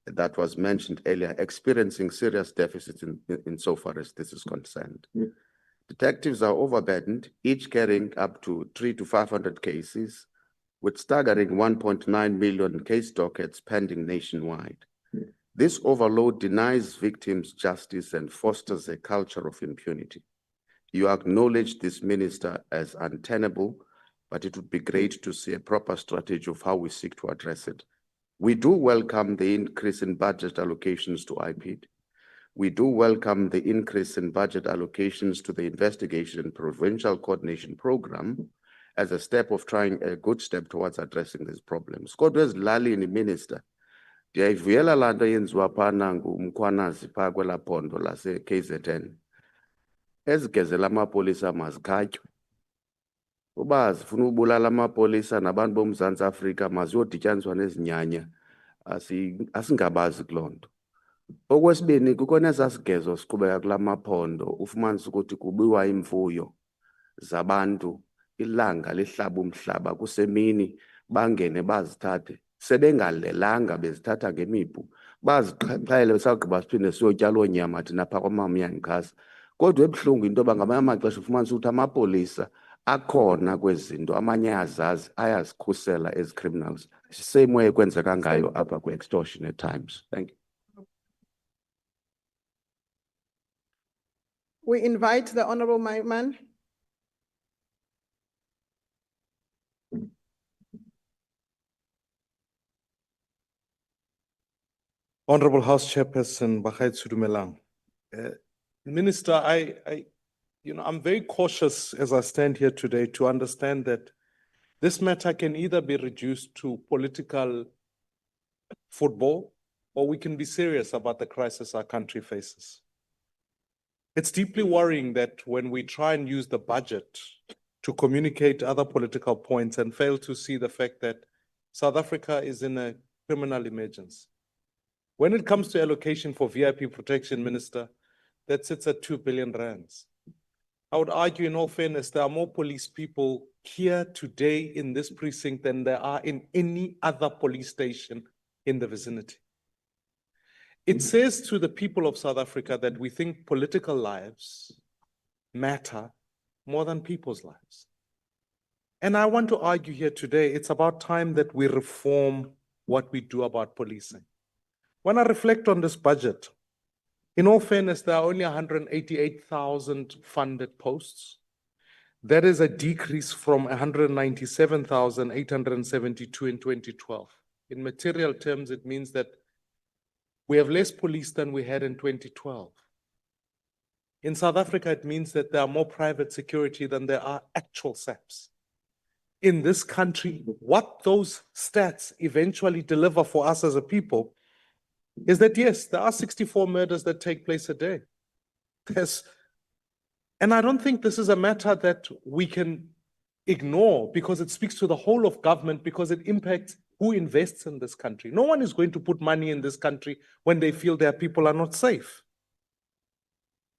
that was mentioned earlier, experiencing serious deficits insofar as this is concerned. Detectives are overburdened, each carrying up to 300 to 500 cases, with staggering 1.9 million case dockets pending nationwide. This overload denies victims justice and fosters a culture of impunity. You acknowledge this, Minister, as untenable, but it would be great to see a proper strategy of how we seek to address it. We do welcome the increase in budget allocations to IPID. We do welcome the increase in budget allocations to the Investigation and Provincial Coordination Program as a step of trying a good step towards addressing these problems. Kodwa ezilalini, Minister, ndiyayivuyela laa nto yenziwa phana ngumkhwanazi phaa kwelaa phondo lase-KZN. Ezigezela amapolisa mazikhatywe. Uba zifuna ubulala amapolisa nabantu boMzantsi Afrika maziyodityaniswa nezinyanya, asingabazi kuloo nto. Okwesibini, kukho nesaa sigezo siqhubeka kulaa maphondo, ufumanise ukuthi kubiwa imfuyo zabantu, ilanga lihlaba umhlaba kusemini, bangene bazithathe, sebengalelanga bezithatha ngemipu, bazixhele besagqiba siphinde siyotya loo nyama thina phaa kwamamyangikhasa. Kodwa ebuhlungu into yoba ngamanye amaxesha ufumanise ukuthi amapolisa akhona kwezi zinto, amanye ayazazi, ayazikhusela ezi criminals. Same way kwenzeka ngayo apha kwi-extortion at times. Thank you. We invite the Honorable Man. Honorable House Chairperson Bagaid Sudumelang. Minister, I'm very cautious as I stand here today to understand that this matter can either be reduced to political football, or we can be serious about the crisis our country faces. It's deeply worrying that when we try and use the budget to communicate other political points and fail to see the fact that South Africa is in a criminal emergency. When it comes to allocation for VIP protection, Minister, that sits at 2 billion rands. I would argue, in all fairness, there are more police people here today in this precinct than there are in any other police station in the vicinity. It says to the people of South Africa that we think political lives matter more than people's lives. And I want to argue here today, it's about time that we reform what we do about policing. When I reflect on this budget, in all fairness, there are only 188,000 funded posts. That is a decrease from 197,872 in 2012. In material terms, it means that we have less police than we had in 2012. In South Africa, it means that there are more private security than there are actual SAPs. In this country, what those stats eventually deliver for us as a people is that, yes, there are 64 murders that take place a day. And I don't think this is a matter that we can ignore because it speaks to the whole of government, because it impacts who invests in this country. No one is going to put money in this country when they feel their people are not safe.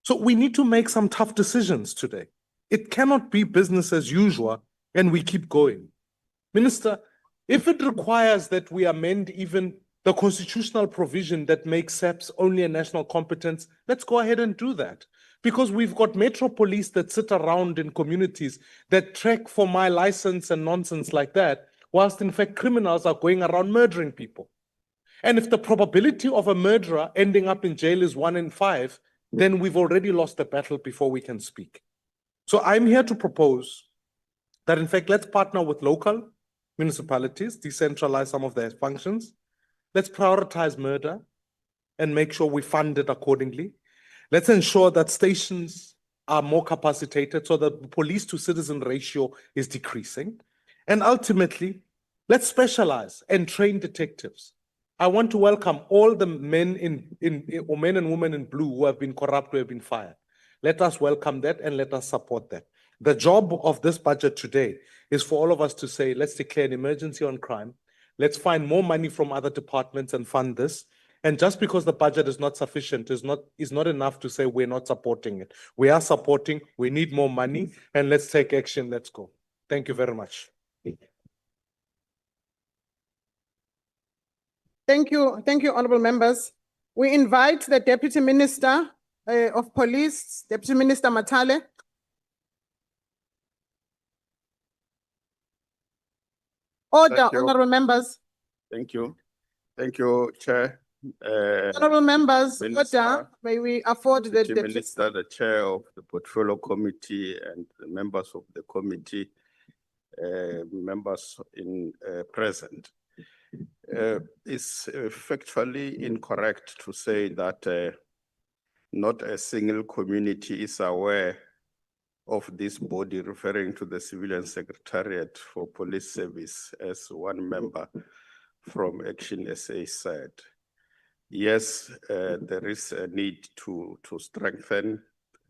So we need to make some tough decisions today. It cannot be business as usual and we keep going. Minister, if it requires that we amend even the constitutional provision that makes SAPs only a national competence, let's go ahead and do that. Because we've got metro police that sit around in communities that track for my license and nonsense like that, whilst in fact criminals are going around murdering people. And if the probability of a murderer ending up in jail is 1 in 5, then we've already lost the battle before we can speak. So I'm here to propose that in fact, let's partner with local municipalities, decentralize some of their functions. Let's prioritize murder and make sure we fund it accordingly. Let's ensure that stations are more capacitated so that the police to citizen ratio is decreasing. And ultimately, let's specialize and train detectives. I want to welcome all the men and women in blue who have been corrupt, who have been fired. Let us welcome that and let us support that. The job of this budget today is for all of us to say, let's declare an emergency on crime. Let's find more money from other departments and fund this. And just because the budget is not sufficient is not enough to say we're not supporting it. We are supporting, we need more money, and let's take action, let's go. Thank you very much. Thank you, honorable members. We invite the Deputy Minister of Police, Deputy Minister Matale. Order, honorable members. Thank you. Thank you, Chair. Honorable members, Minister, order, may we afford the Deputy deputy. Minister, the Chair of the Portfolio Committee, and the members of the committee, members present. It's factually incorrect to say that not a single community is aware of this body, referring to the Civilian Secretariat for Police Service, as one member from ActionSA said. Yes, there is a need to strengthen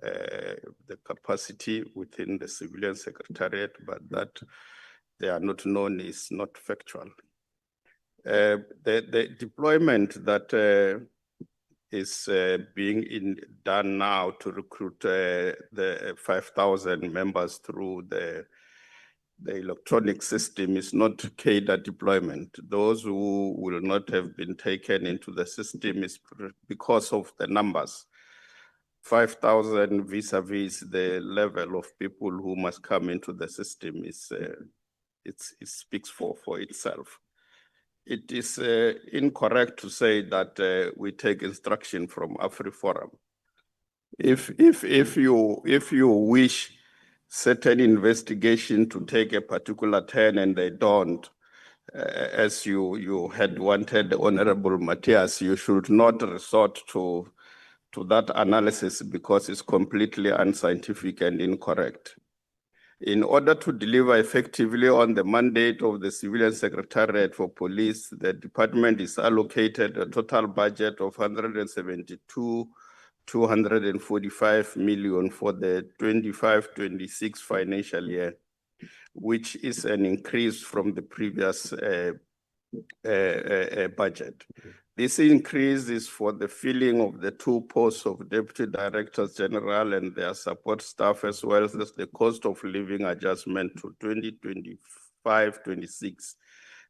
the capacity within the Civilian Secretariat, but that they are not known is not factual. The deployment that is being done now to recruit the 5,000 members through the electronic system is not cadre deployment. Those who will not have been taken into the system is because of the numbers. 5,000 vis-a-vis the level of people who must come into the system is it speaks for itself. It is incorrect to say that we take instruction from AfriForum. If you wish certain investigation to take a particular turn and they don't, as you had wanted, Honorable Matthias, you should not resort to that analysis because it's completely unscientific and incorrect. In order to deliver effectively on the mandate of the Civilian Secretariat for Police, the department is allocated a total budget of 172,245 million for the 25-26 financial year, which is an increase from the previous budget. This increase is for the filling of the 2 posts of Deputy Directors General and their support staff, as well as the cost of living adjustment to 2025-26.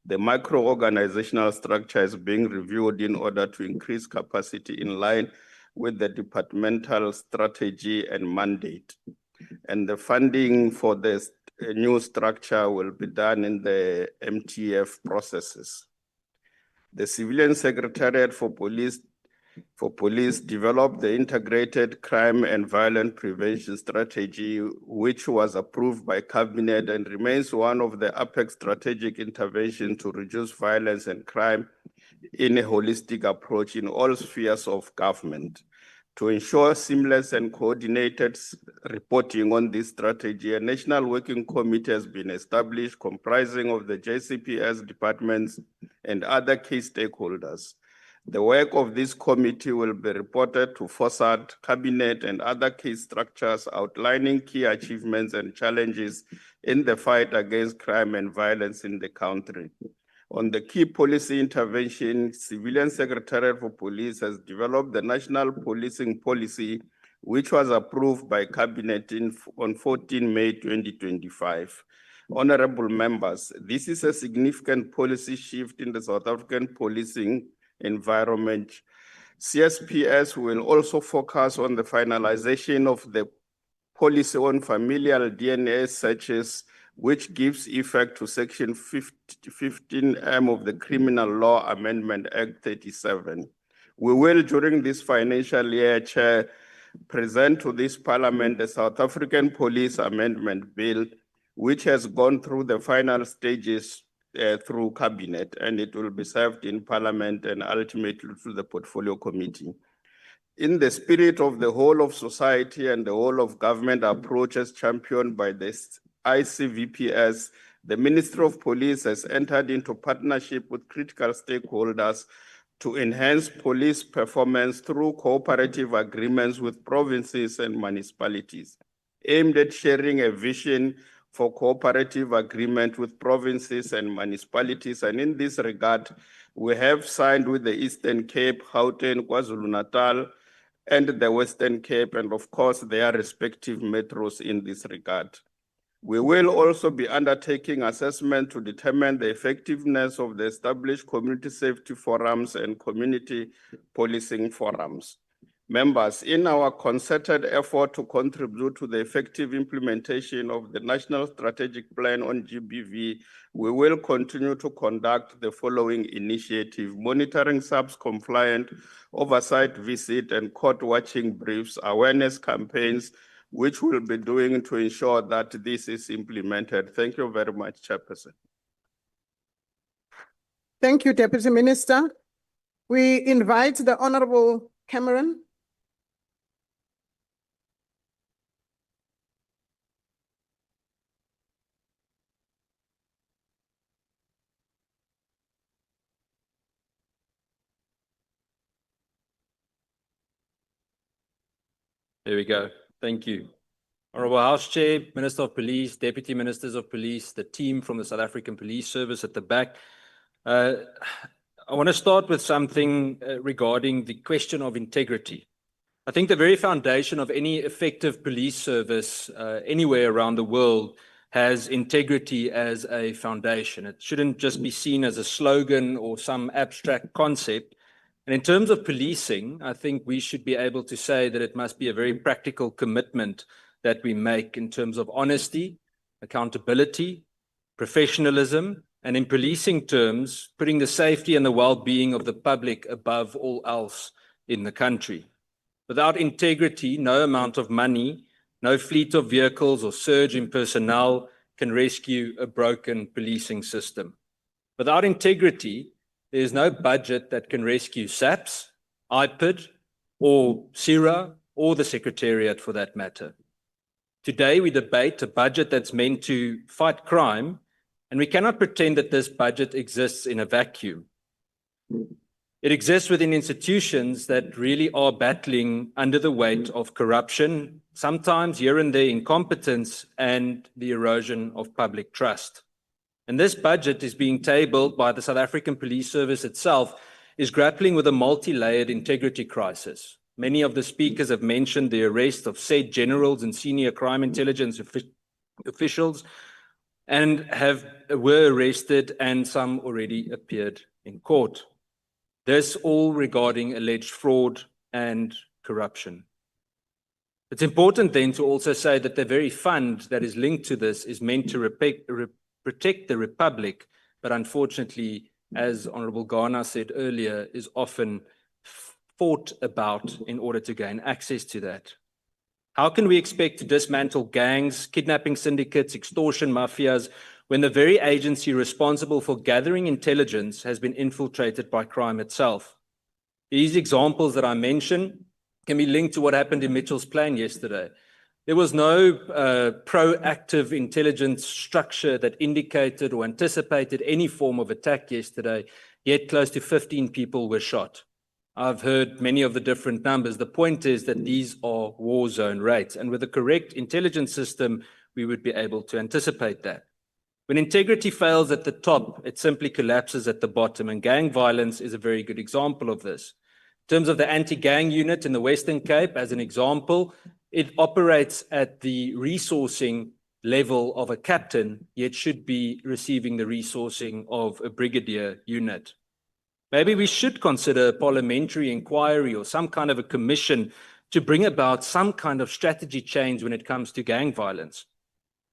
The micro-organizational structure is being reviewed in order to increase capacity in line with the departmental strategy and mandate. And the funding for this new structure will be done in the MTF processes. The Civilian Secretariat for Police developed the Integrated Crime and Violence Prevention Strategy, which was approved by Cabinet and remains one of the apex strategic interventions to reduce violence and crime in a holistic approach in all spheres of government. To ensure seamless and coordinated reporting on this strategy, a National Working Committee has been established comprising of the JCPS departments and other key stakeholders. The work of this committee will be reported to FOSAD, Cabinet, and other key structures outlining key achievements and challenges in the fight against crime and violence in the country. On the key policy intervention, Civilian Secretariat for Police has developed the National Policing Policy, which was approved by Cabinet on 14 May 2025. Honorable members, this is a significant policy shift in the South African policing environment. CSPS will also focus on the finalization of the policy on familial DNA searches, which gives effect to Section 15M of the Criminal Law Amendment Act 37. We will, during this financial year, Chair, present to this Parliament the South African Police Amendment Bill, which has gone through the final stages through Cabinet, and it will be served in Parliament and ultimately through the Portfolio Committee. In the spirit of the whole of society and the whole of government approaches championed by this ICVPS, the Ministry of Police has entered into partnership with critical stakeholders to enhance police performance through cooperative agreements with provinces and municipalities, aimed at sharing a vision for cooperative agreement with provinces and municipalities. And in this regard, we have signed with the Eastern Cape, Gauteng, KwaZulu-Natal, and the Western Cape, and of course, their respective metros in this regard. We will also be undertaking assessment to determine the effectiveness of the established community safety forums and community policing forums. Members, in our concerted effort to contribute to the effective implementation of the National Strategic Plan on GBV, we will continue to conduct the following initiative: monitoring SAPS compliant, oversight visit and court watching briefs, awareness campaigns, which we'll be doing to ensure that this is implemented. Thank you very much, Chairperson. Thank you, Deputy Minister. We invite the Honorable Cameron. There we go. Thank you. Honorable House Chair, Minister of Police, Deputy Ministers of Police, the team from the South African Police Service at the back. I want to start with something regarding the question of integrity. I think the very foundation of any effective police service anywhere around the world has integrity as a foundation. It shouldn't just be seen as a slogan or some abstract concept. And in terms of policing, I think we should be able to say that it must be a very practical commitment that we make in terms of honesty, accountability, professionalism, and in policing terms, putting the safety and the well-being of the public above all else in the country. Without integrity, no amount of money, no fleet of vehicles or surge in personnel can rescue a broken policing system. Without integrity, there is no budget that can rescue SAPS, IPID, or CIRA, or the Secretariat for that matter. Today, we debate a budget that's meant to fight crime, and we cannot pretend that this budget exists in a vacuum. It exists within institutions that really are battling under the weight of corruption, sometimes here and there incompetence, and the erosion of public trust. And this budget is being tabled by the South African Police Service itself, is grappling with a multi-layered integrity crisis. Many of the speakers have mentioned the arrest of said generals and senior crime intelligence officials, and were arrested, and some already appeared in court. This all regarding alleged fraud and corruption. It's important then to also say that the very fund that is linked to this is meant to protect the Republic, but unfortunately, as Honorable Ghana said earlier, is often fought about in order to gain access to that. How can we expect to dismantle gangs, kidnapping syndicates, extortion mafias, when the very agency responsible for gathering intelligence has been infiltrated by crime itself? These examples that I mentioned can be linked to what happened in Mitchell's Plain yesterday. There was no proactive intelligence structure that indicated or anticipated any form of attack yesterday, yet close to 15 people were shot. I've heard many of the different numbers. The point is that these are war zone rates, and with the correct intelligence system, we would be able to anticipate that. When integrity fails at the top, it simply collapses at the bottom, and gang violence is a very good example of this. In terms of the anti-gang unit in the Western Cape, as an example, it operates at the resourcing level of a captain, yet should be receiving the resourcing of a brigadier unit. Maybe we should consider a parliamentary inquiry or some kind of a commission to bring about some kind of strategy change when it comes to gang violence.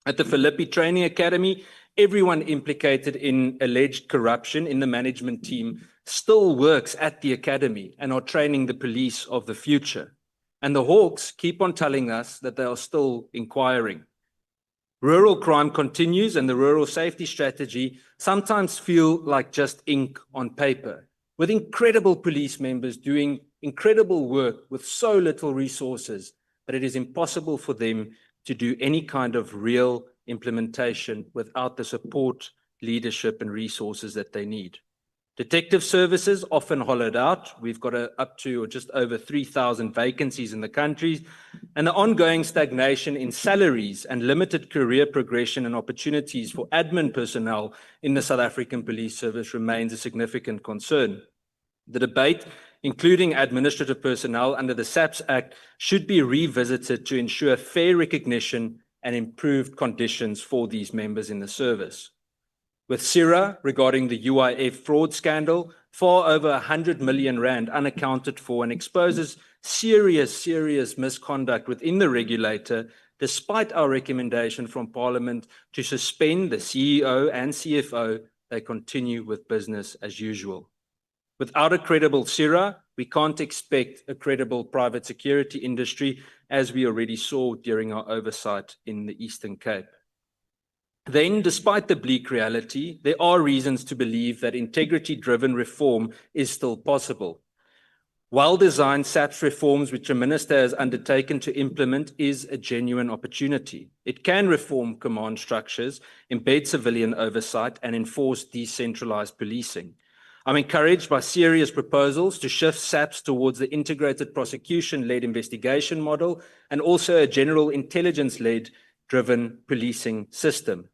At the Philippi Training Academy, everyone implicated in alleged corruption in the management team still works at the academy and are training the police of the future. And the Hawks keep on telling us that they are still inquiring. Rural crime continues, and the rural safety strategy sometimes feel like just ink on paper, with incredible police members doing incredible work with so little resources that it is impossible for them to do any kind of real implementation without the support, leadership, and resources that they need. Detective services often hollowed out. We've got up to or just over 3,000 vacancies in the country, and the ongoing stagnation in salaries and limited career progression and opportunities for admin personnel in the South African Police Service remains a significant concern. The debate, including administrative personnel under the SAPS Act, should be revisited to ensure fair recognition and improved conditions for these members in the service. With SIRA regarding the UIF fraud scandal, far over 100 million rand unaccounted for and exposes serious misconduct within the regulator, despite our recommendation from Parliament to suspend the CEO and CFO, they continue with business as usual. Without a credible SIRA, we can't expect a credible private security industry, as we already saw during our oversight in the Eastern Cape. Then, despite the bleak reality, there are reasons to believe that integrity-driven reform is still possible. Well-designed SAPS reforms which a minister has undertaken to implement is a genuine opportunity. It can reform command structures, embed civilian oversight, and enforce decentralized policing. I'm encouraged by serious proposals to shift SAPS towards the integrated prosecution-led investigation model and also a general intelligence-led driven policing system.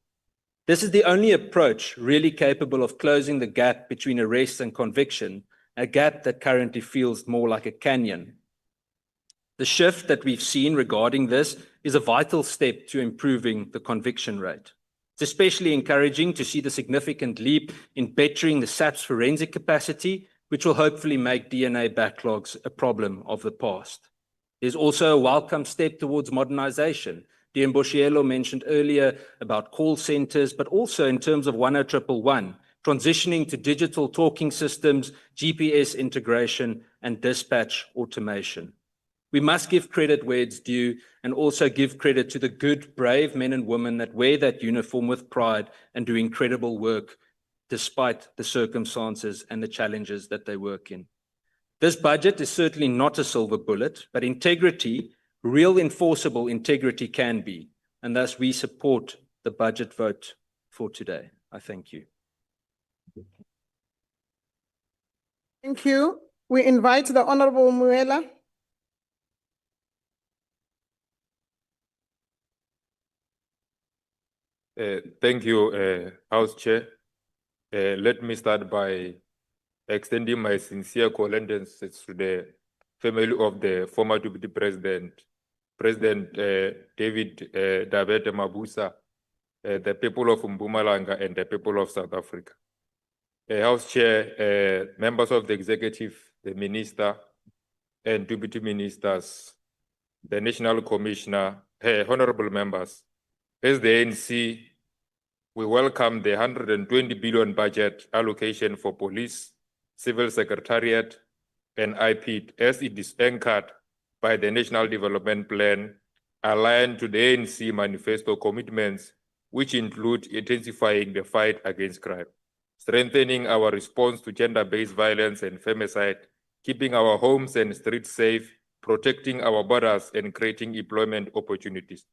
This is the only approach really capable of closing the gap between arrest and conviction, a gap that currently feels more like a canyon. The shift that we've seen regarding this is a vital step to improving the conviction rate. It's especially encouraging to see the significant leap in bettering the SAPS forensic capacity, which will hopefully make DNA backlogs a problem of the past. There's also a welcome step towards modernization. Diemboshielo mentioned earlier about call centers, but also in terms of 10111, transitioning to digital talking systems, GPS integration, and dispatch automation. We must give credit where it's due and also give credit to the good, brave men and women that wear that uniform with pride and do incredible work despite the circumstances and the challenges that they work in. This budget is certainly not a silver bullet, but integrity, real enforceable integrity can be, and thus we support the budget vote for today. I thank you. Thank you. We invite the Honorable Muela. Thank you, House Chair. Let me start by extending my sincere condolences to the family of the former Deputy President, President David Dabete Mabuza, the people of Mpumalanga, and the people of South Africa. House Chair, members of the Executive, the Minister, and Deputy Ministers, the National Commissioner, honorable members. As the ANC, we welcome the 120 billion budget allocation for police, civil secretariat, and IP as it is anchored by the National Development Plan, aligned to the ANC manifesto commitments, which include intensifying the fight against crime, strengthening our response to gender-based violence and femicide, keeping our homes and streets safe, protecting our borders, and creating employment opportunities.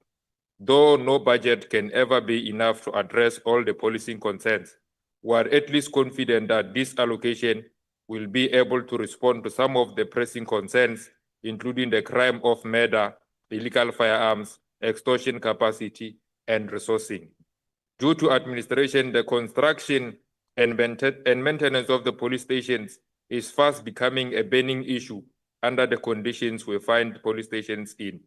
Though no budget can ever be enough to address all the policing concerns, we are at least confident that this allocation will be able to respond to some of the pressing concerns, including the crime of murder, illegal firearms, extortion capacity, and resourcing. Due to administration, the construction and maintenance of the police stations is fast becoming a burning issue under the conditions we find police stations in.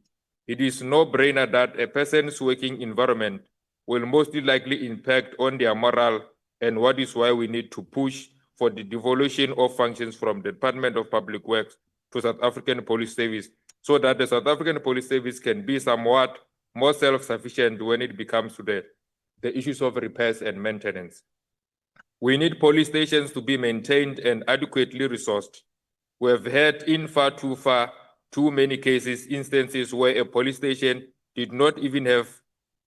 It is no-brainer that a person's working environment will most likely impact on their morale, and what is why we need to push for the devolution of functions from the Department of Public Works to South African Police Service, so that the South African Police Service can be somewhat more self-sufficient when it comes to the issues of repairs and maintenance. We need police stations to be maintained and adequately resourced. We have had in far too many cases, instances where a police station did not even have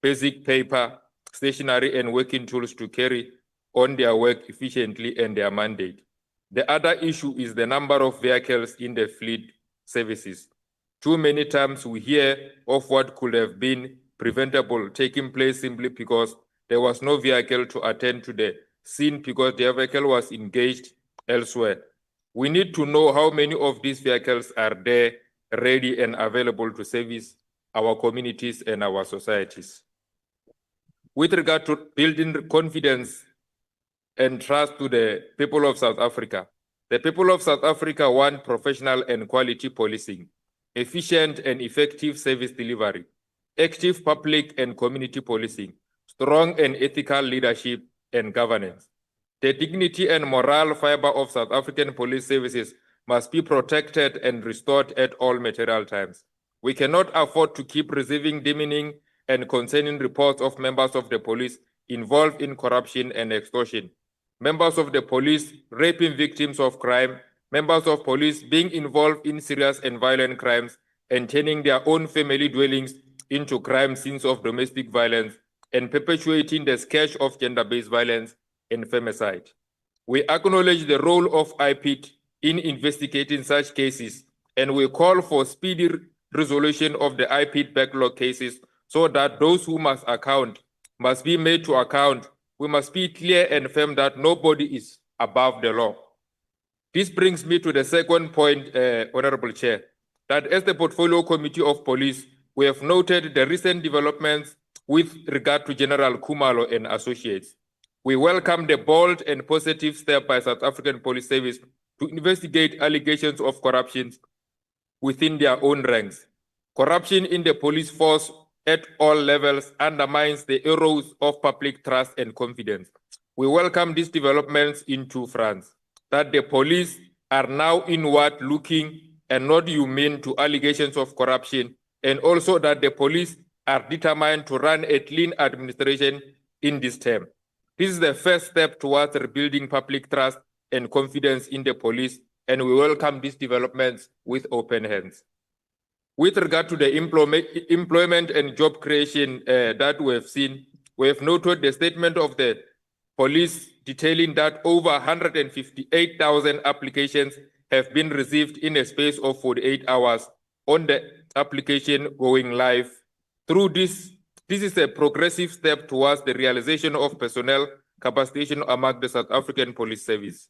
basic paper, stationery, and working tools to carry on their work efficiently and their mandate. The other issue is the number of vehicles in the fleet services. Too many times we hear of what could have been preventable taking place simply because there was no vehicle to attend to the scene because the vehicle was engaged elsewhere. We need to know how many of these vehicles are there, ready and available to service our communities and our societies. With regard to building confidence and trust to the people of South Africa, the people of South Africa want professional and quality policing, efficient and effective service delivery, active public and community policing, strong and ethical leadership, and governance. The dignity and moral fiber of South African police services must be protected and restored at all material times. We cannot afford to keep receiving demeaning and concerning reports of members of the police involved in corruption and extortion, members of the police raping victims of crime, members of police being involved in serious and violent crimes and turning their own family dwellings into crime scenes of domestic violence and perpetuating the scourge of gender-based violence and femicide. We acknowledge the role of IPID in investigating such cases, and we call for speedy resolution of the IPID backlog cases so that those who must account must be made to account. We must be clear and firm that nobody is above the law. This brings me to the second point, Honorable Chair, that as the Portfolio Committee of Police, we have noted the recent developments with regard to General Kumalo and associates. We welcome the bold and positive step by South African Police Service to investigate allegations of corruption within their own ranks. Corruption in the police force at all levels undermines the arrows of public trust and confidence. We welcome these developments in two fronts, that the police are now inward looking and not humane to allegations of corruption, and also that the police are determined to run a clean administration in this term. This is the first step towards rebuilding public trust and confidence in the police, and we welcome these developments with open hands. With regard to the employment and job creation that we have seen, we have noted the statement of the police detailing that over 158,000 applications have been received in a space of 48 hours on the application going live. Through this is a progressive step towards the realization of personnel capacitation among the South African Police Service.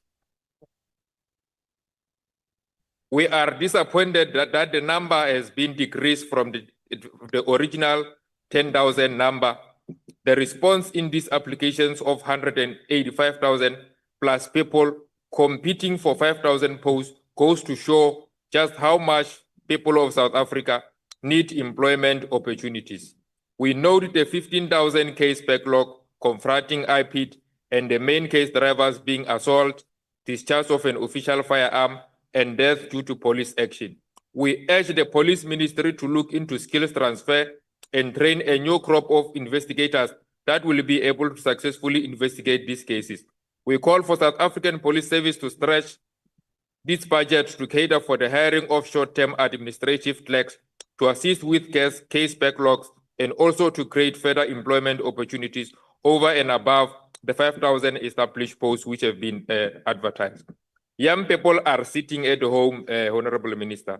We are disappointed that the number has been decreased from the original 10,000 number. The response in these applications of 185,000 plus people competing for 5,000 posts goes to show just how much people of South Africa need employment opportunities. We note the 15,000 case backlog confronting IPID and the main case drivers being assault, discharge of an official firearm, and death due to police action. We urge the police ministry to look into skills transfer and train a new crop of investigators that will be able to successfully investigate these cases. We call for South African Police Service to stretch this budget to cater for the hiring of short-term administrative clerks to assist with case backlogs and also to create further employment opportunities over and above the 5,000 established posts which have been advertised. Young people are sitting at home, Honorable Minister.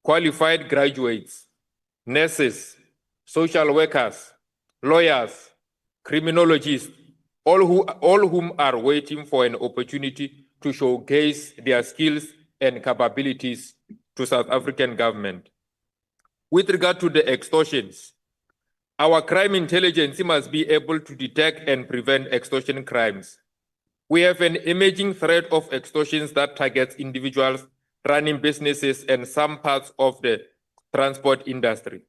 Qualified graduates, nurses, social workers, lawyers, criminologists, all whom are waiting for an opportunity to showcase their skills and capabilities to South African government. With regard to the extortions, our crime intelligence must be able to detect and prevent extortion crimes. We have an emerging threat of extortions that targets individuals running businesses and some parts of the transport industry.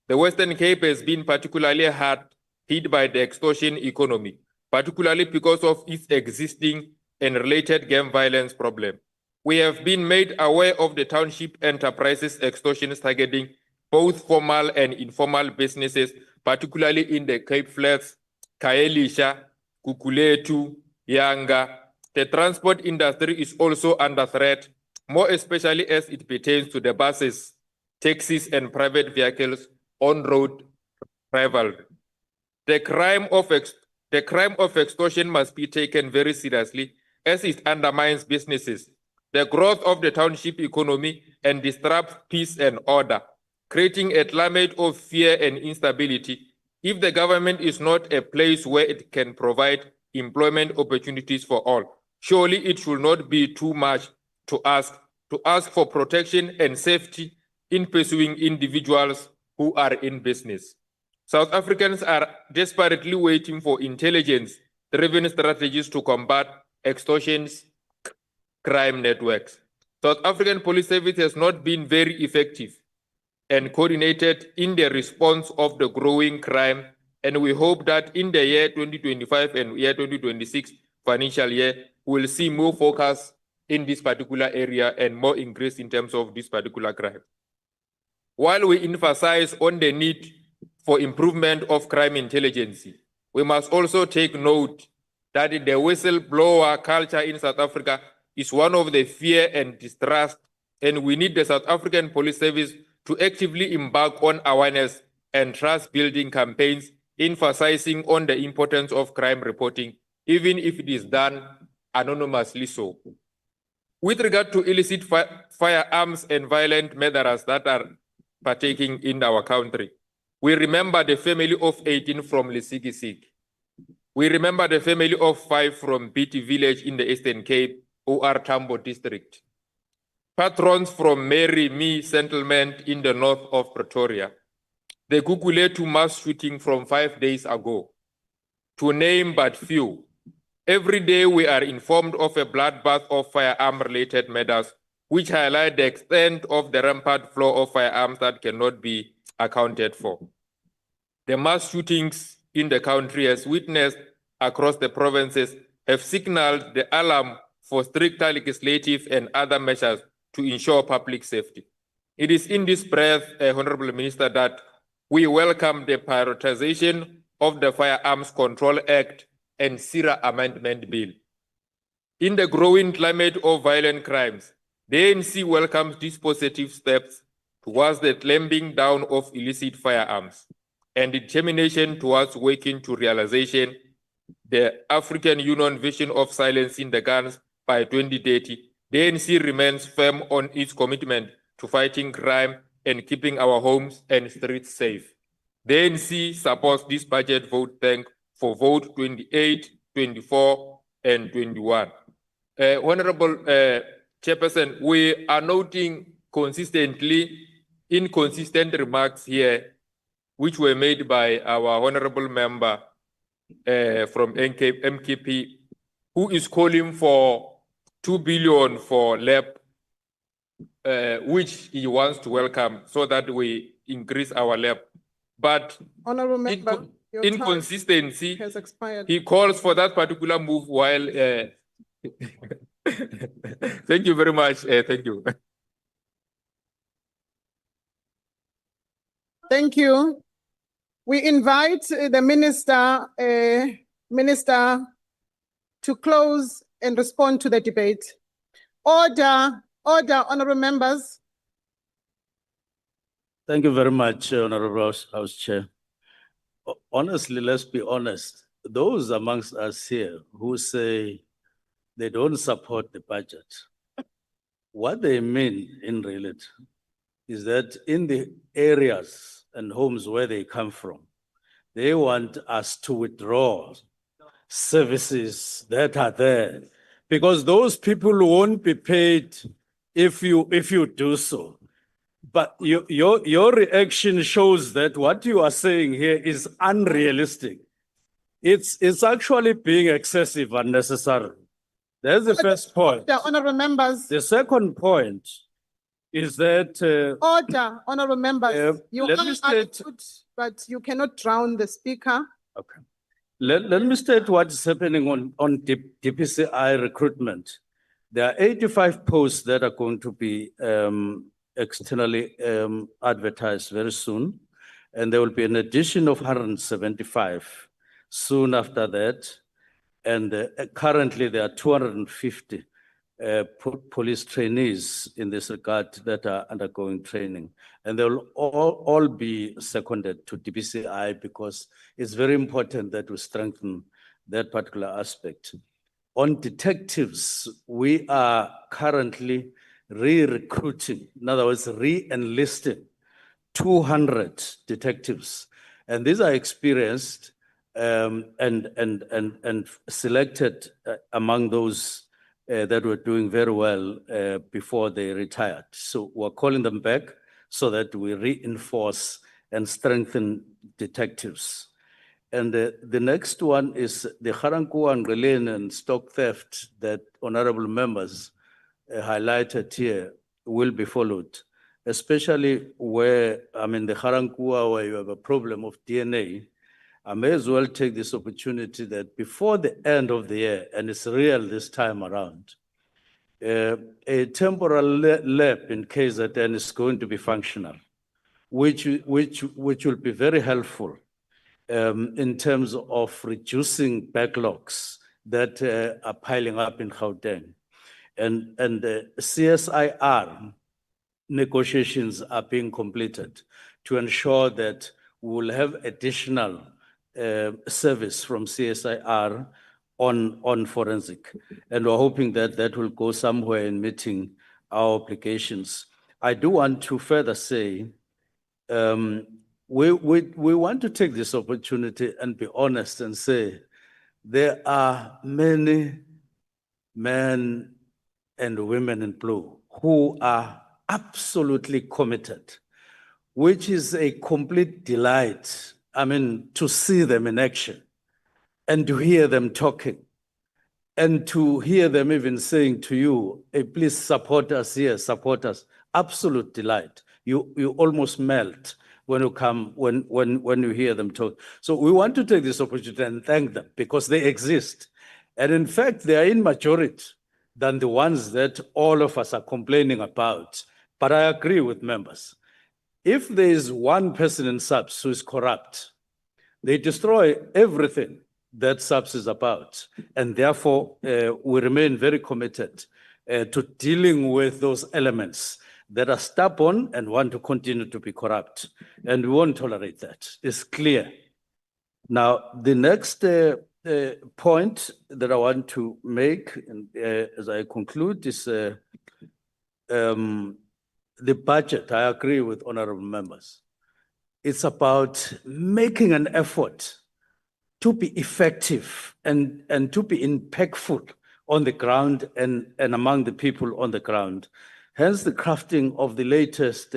The Western Cape has been particularly hard hit by the extortion economy, particularly because of its existing and related gang violence problem. We have been made aware of the township enterprises extortions targeting both formal and informal businesses, particularly in the Cape Flats, Kaelisha, Kukuletu, Yanga. The transport industry is also under threat, more especially as it pertains to the buses, taxis, and private vehicles on road rivalry. The crime of extortion must be taken very seriously as it undermines businesses, the growth of the township economy, and disrupts peace and order, creating a climate of fear and instability. If the government is not a place where it can provide employment opportunities for all, surely it should not be too much to ask for protection and safety in pursuing individuals who are in business. South Africans are desperately waiting for intelligence-driven strategies to combat extortions, crime networks. South African Police Service has not been very effective and coordinated in the response of the growing crime And we hope that in the year 2025 and year 2026 financial year, we'll see more focus in this particular area and more increase in terms of this particular crime. While we emphasize on the need for improvement of crime intelligence, we must also take note that the whistleblower culture in South Africa is one of the fear and distrust, and we need the South African Police Service to actively embark on awareness and trust-building campaigns, emphasizing on the importance of crime reporting, even if it is done anonymously so. With regard to illicit firearms and violent murderers that are partaking in our country, we remember the family of 18 from Lesikisik. We remember the family of 5 from BT Village in the Eastern Cape, OR Tambo District. Patrons from Mary Me settlement in the north of Pretoria. The Guguletu mass shooting from 5 days ago. To name but few, every day we are informed of a bloodbath of firearm-related murders, which highlight the extent of the rampant flow of firearms that cannot be accounted for. The mass shootings in the country as witnessed across the provinces have signaled the alarm for stricter legislative and other measures to ensure public safety. It is in this breath, Honorable Minister, that we welcome the prioritization of the Firearms Control Act and SIRA Amendment Bill. In the growing climate of violent crimes, the ANC welcomes these positive steps towards the clamping down of illicit firearms and determination towards working to realization the African Union vision of silencing the guns by 2030. The ANC remains firm on its commitment to fighting crime and keeping our homes and streets safe. The ANC supports this budget vote. Thank for vote 28, 24, and 21. Honorable Chairperson, we are noting consistently inconsistent remarks here, which were made by our honorable member from MKP, who is calling for 2 billion for lab, which he wants to welcome so that we increase our lab. But Honorable Member, your time inconsistency, has expired. he calls for that particular move while... Thank you very much. Thank you. Thank you. We invite the minister to close and respond to the debate. Order, honorable members. Thank you very much, Honorable House Chair. Honestly, let's be honest. Those amongst us here who say they don't support the budget, what they mean in reality is that in the areas and homes where they come from, they want us to withdraw services that are there because those people won't be paid if you do so. But your reaction shows that what you are saying here is unrealistic. It's actually being excessive, unnecessary. That's the first point. Honorable members. The second point is that... Order, honorable members. You let are me state... allowed, but you cannot drown the speaker. Okay. Let me state what is happening on DPCI recruitment. There are 85 posts that are going to be externally advertised very soon, and there will be an addition of 175 soon after that. And currently there are 250 police trainees in this regard that are undergoing training. And they will all be seconded to DPCI because it's very important that we strengthen that particular aspect. On detectives, we are currently re-recruiting, in other words, re-enlisting 200 detectives. And these are experienced and selected among those that were doing very well before they retired. So we're calling them back so that we reinforce and strengthen detectives. And the next one is the Garankuwa and Relin and stock theft that honorable members highlighted here will be followed, especially where, I mean, the Garankuwa, where you have a problem of DNA, I may as well take this opportunity that before the end of the year, and it's real this time around, a temporal lab in KZN is going to be functional, which will be very helpful in terms of reducing backlogs that are piling up in Gauteng. And CSIR negotiations are being completed to ensure that we will have additional service from CSIR on forensic. And we're hoping that that will go somewhere in meeting our obligations. I do want to further say, we want to take this opportunity and be honest and say, there are many men and women in blue who are absolutely committed, which is a complete delight. I mean, to see them in action and to hear them talking and to hear them even saying to you, hey, please support us here, support us. Absolute delight. You almost melt when you hear them talk. So we want to take this opportunity and thank them because they exist. And in fact, they are in majority than the ones that all of us are complaining about. But I agree with members. If there is one person in SAPS who is corrupt, they destroy everything that SAPS is about. And therefore, we remain very committed to dealing with those elements that are stubborn and want to continue to be corrupt. And we won't tolerate that. It's clear. Now, the next point that I want to make as I conclude is the budget. I agree with honorable members. It's about making an effort to be effective and to be impactful on the ground and among the people on the ground. Hence the crafting of the latest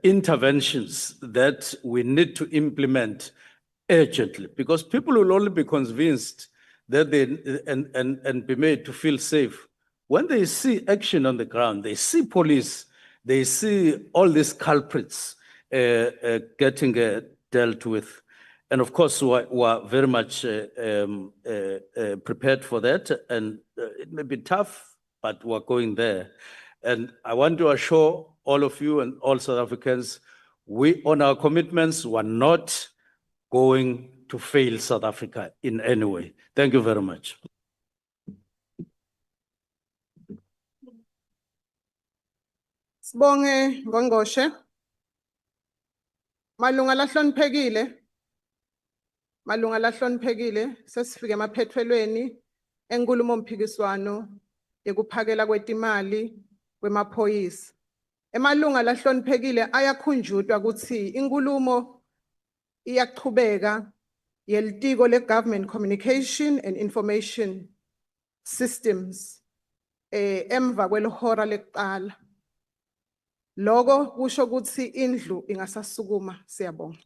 interventions that we need to implement urgently, because people will only be convinced that and be made to feel safe when they see action on the ground. They see police, they see all these culprits getting dealt with. And of course, we are very much prepared for that. And it may be tough, but we're going there. And I want to assure all of you and all South Africans, we on our commitments, we're not going to fail South Africa in any way. Thank you very much. Sibonge Ngqongqoshe. Malunga lahloniphekile, sesifike emaphethelweni enkulumo mpikiswano yekuphakela kwetimali kwemaphoyisa. Emalunga lahloniphekile ayakhunjutwa ukuthi inkulumo iyaqhubeka yelitiko le-Government Communication and Information Systems emva kwelihora lekuqala. Loko kusho ukuthi indlu ingasasukuma. Siyabonga.